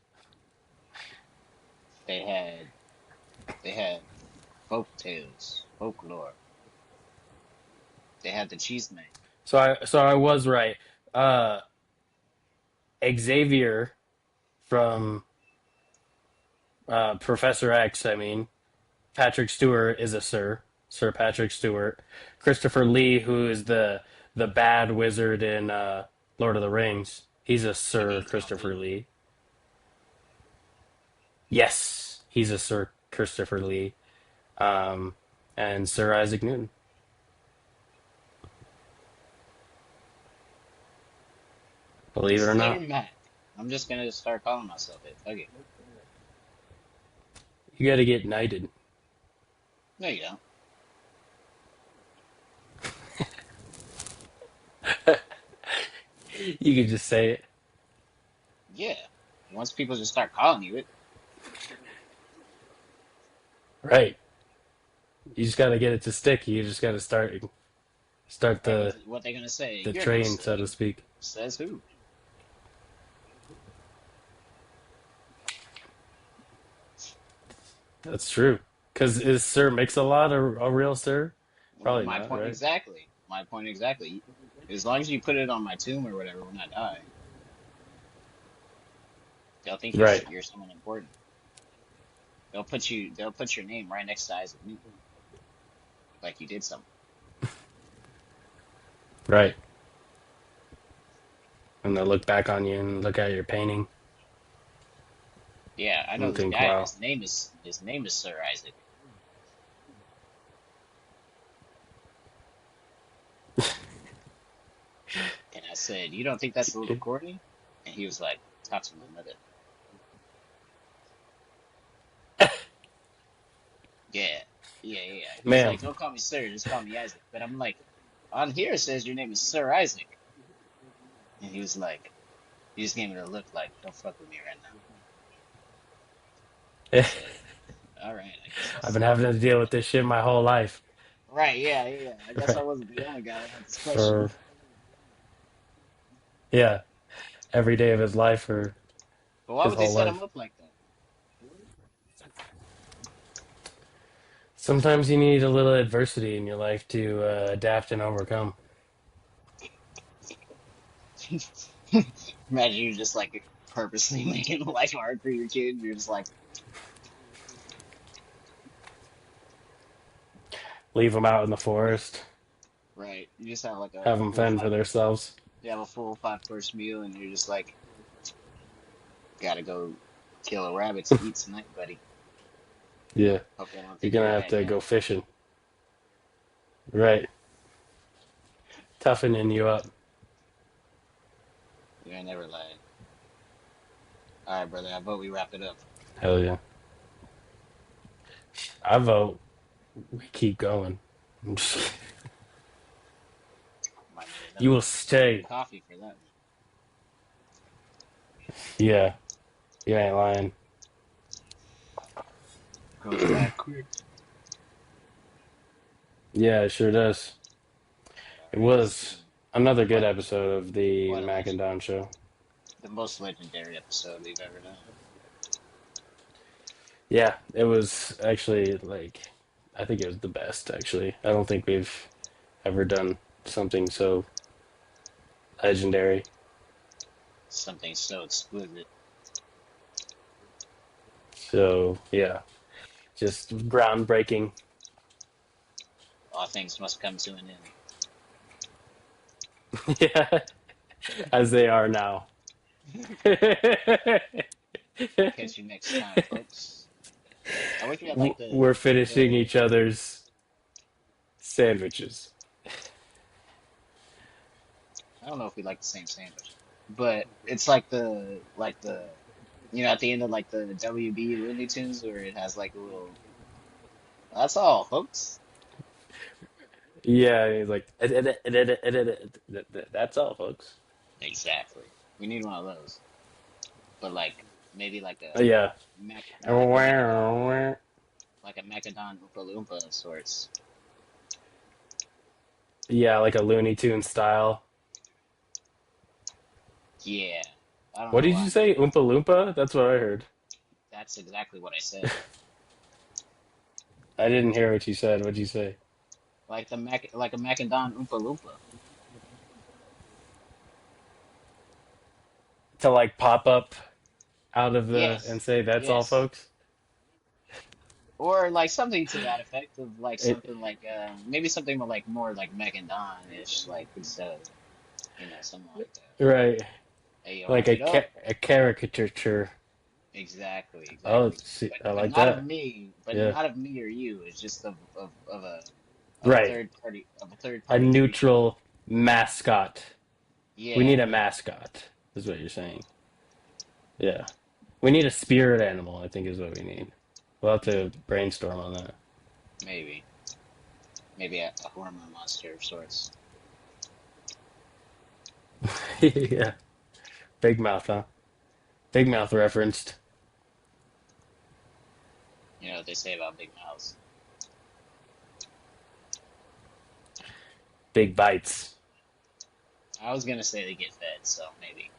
They had they had folk tales, folklore. They had the cheese man. So I was right. Uh Xavier from Professor X, I mean, Patrick Stewart is a Sir Patrick Stewart. Christopher Lee, who is the bad wizard in Lord of the Rings, he's a You Sir mean Count Christopher Dooku? Lee. Yes, he's a Sir Christopher Lee. Um, and Sir Isaac Newton. Believe it or Sir not, Mack. I'm just gonna start calling myself it. Okay. you got to get knighted. No, you don't. You could just say it. Yeah. Once people just start calling you it, Right. You just got to get it to stick. You just got to start right? the What they gonna say? the You're no train, so to sir. speak. Says who? That's true. Because is Sir Mix-a-Lot a real Sir? Probably My not, point right? exactly. My point exactly. As long as you put it on my tomb or whatever when I die, they'll think Right. you're someone important. They'll put your name right next to Isaac Newton, like you did something. Right. And they'll look back on you and look at your painting Yeah, I know and this think, guy. wow. His name is Sir Isaac. And I said, you don't think that's a little corny? And he was like, talk to my mother. Yeah, yeah. He was Man, like, don't call me Sir, just call me Isaac. But I'm like, on here it says your name is Sir Isaac. And he was like, he just gave me the look like, don't fuck with me right now. I I've said, all right, I guess been having to deal with this shit my whole life. right, yeah. I guess I Right. wasn't the only guy that had this question. For, yeah, every day of his life or But why his would they whole set him life. up like that? Sometimes you need a little adversity in your life to adapt and overcome. Imagine you just like purposely making life hard for your kid. You're just like, Leave them out in the forest, right. You just have like a have them full fend for five. themselves. You have a full 5 course meal, and you're just like, gotta go kill a rabbit to eat tonight, buddy. Yeah, Hope they don't you're think gonna you're a have bad to go guy. fishing. Right. Toughening you up. You ain't never lied. All right, brother. I vote we wrap it up. Hell yeah. I vote we keep going. Might need You will another stay. coffee for that. Yeah, you ain't lying. Goes back quick. Yeah, it sure does. It Alright, was another good what episode of the what a Mac and legend. Don show. The most legendary episode we've ever done. Yeah, it was actually like I think it was the best actually. I don't think we've ever done something so legendary. Something so exquisite. So, yeah, just groundbreaking. All things must come to an end. Yeah, as they are now. Catch you next time, folks. I wish we had like We're finishing the each other's sandwiches. I don't know if we like the same sandwich, but it's like the at the end of like the WB Looney Tunes where it has like a little. That's all, folks. Yeah, he's like, that's all, folks. Exactly. We need one of those, but like maybe Yeah. like a Macadon Oompa Loompa of sorts. Yeah, like a Looney Tune style. Yeah, I don't What know did you why. say? Oompa Loompa? That's what I heard. That's exactly what I said. I didn't hear what you said. What'd you say? Like a Macadon Oompa Loompa. To like pop up out of the and Yes, say, that's all, yes. folks? Or like something to that effect of like It, something like maybe something like more like Macadon-ish, like instead of something like right. hey, you Like arch it up. a caricature. Exactly, Oh, exactly. see, But I but like not of that. me, but Yeah. not of me or you. It's just Right. of a third A party creature. neutral mascot. We Yeah, need a yeah, mascot, is what you're saying. Yeah. We need a spirit animal, I think is what we need. We'll have to brainstorm on that. maybe maybe a hormone monster of sorts. Yeah. Big mouth, huh? Big mouth referenced. You know what they say about big mouths. Big bites. I was gonna say they get fed, so maybe.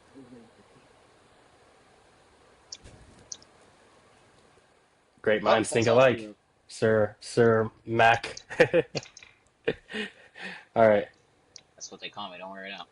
Great Oh, minds think that's all she alike. wrote. Sir Mac. All right. That's what they call me. Don't worry now.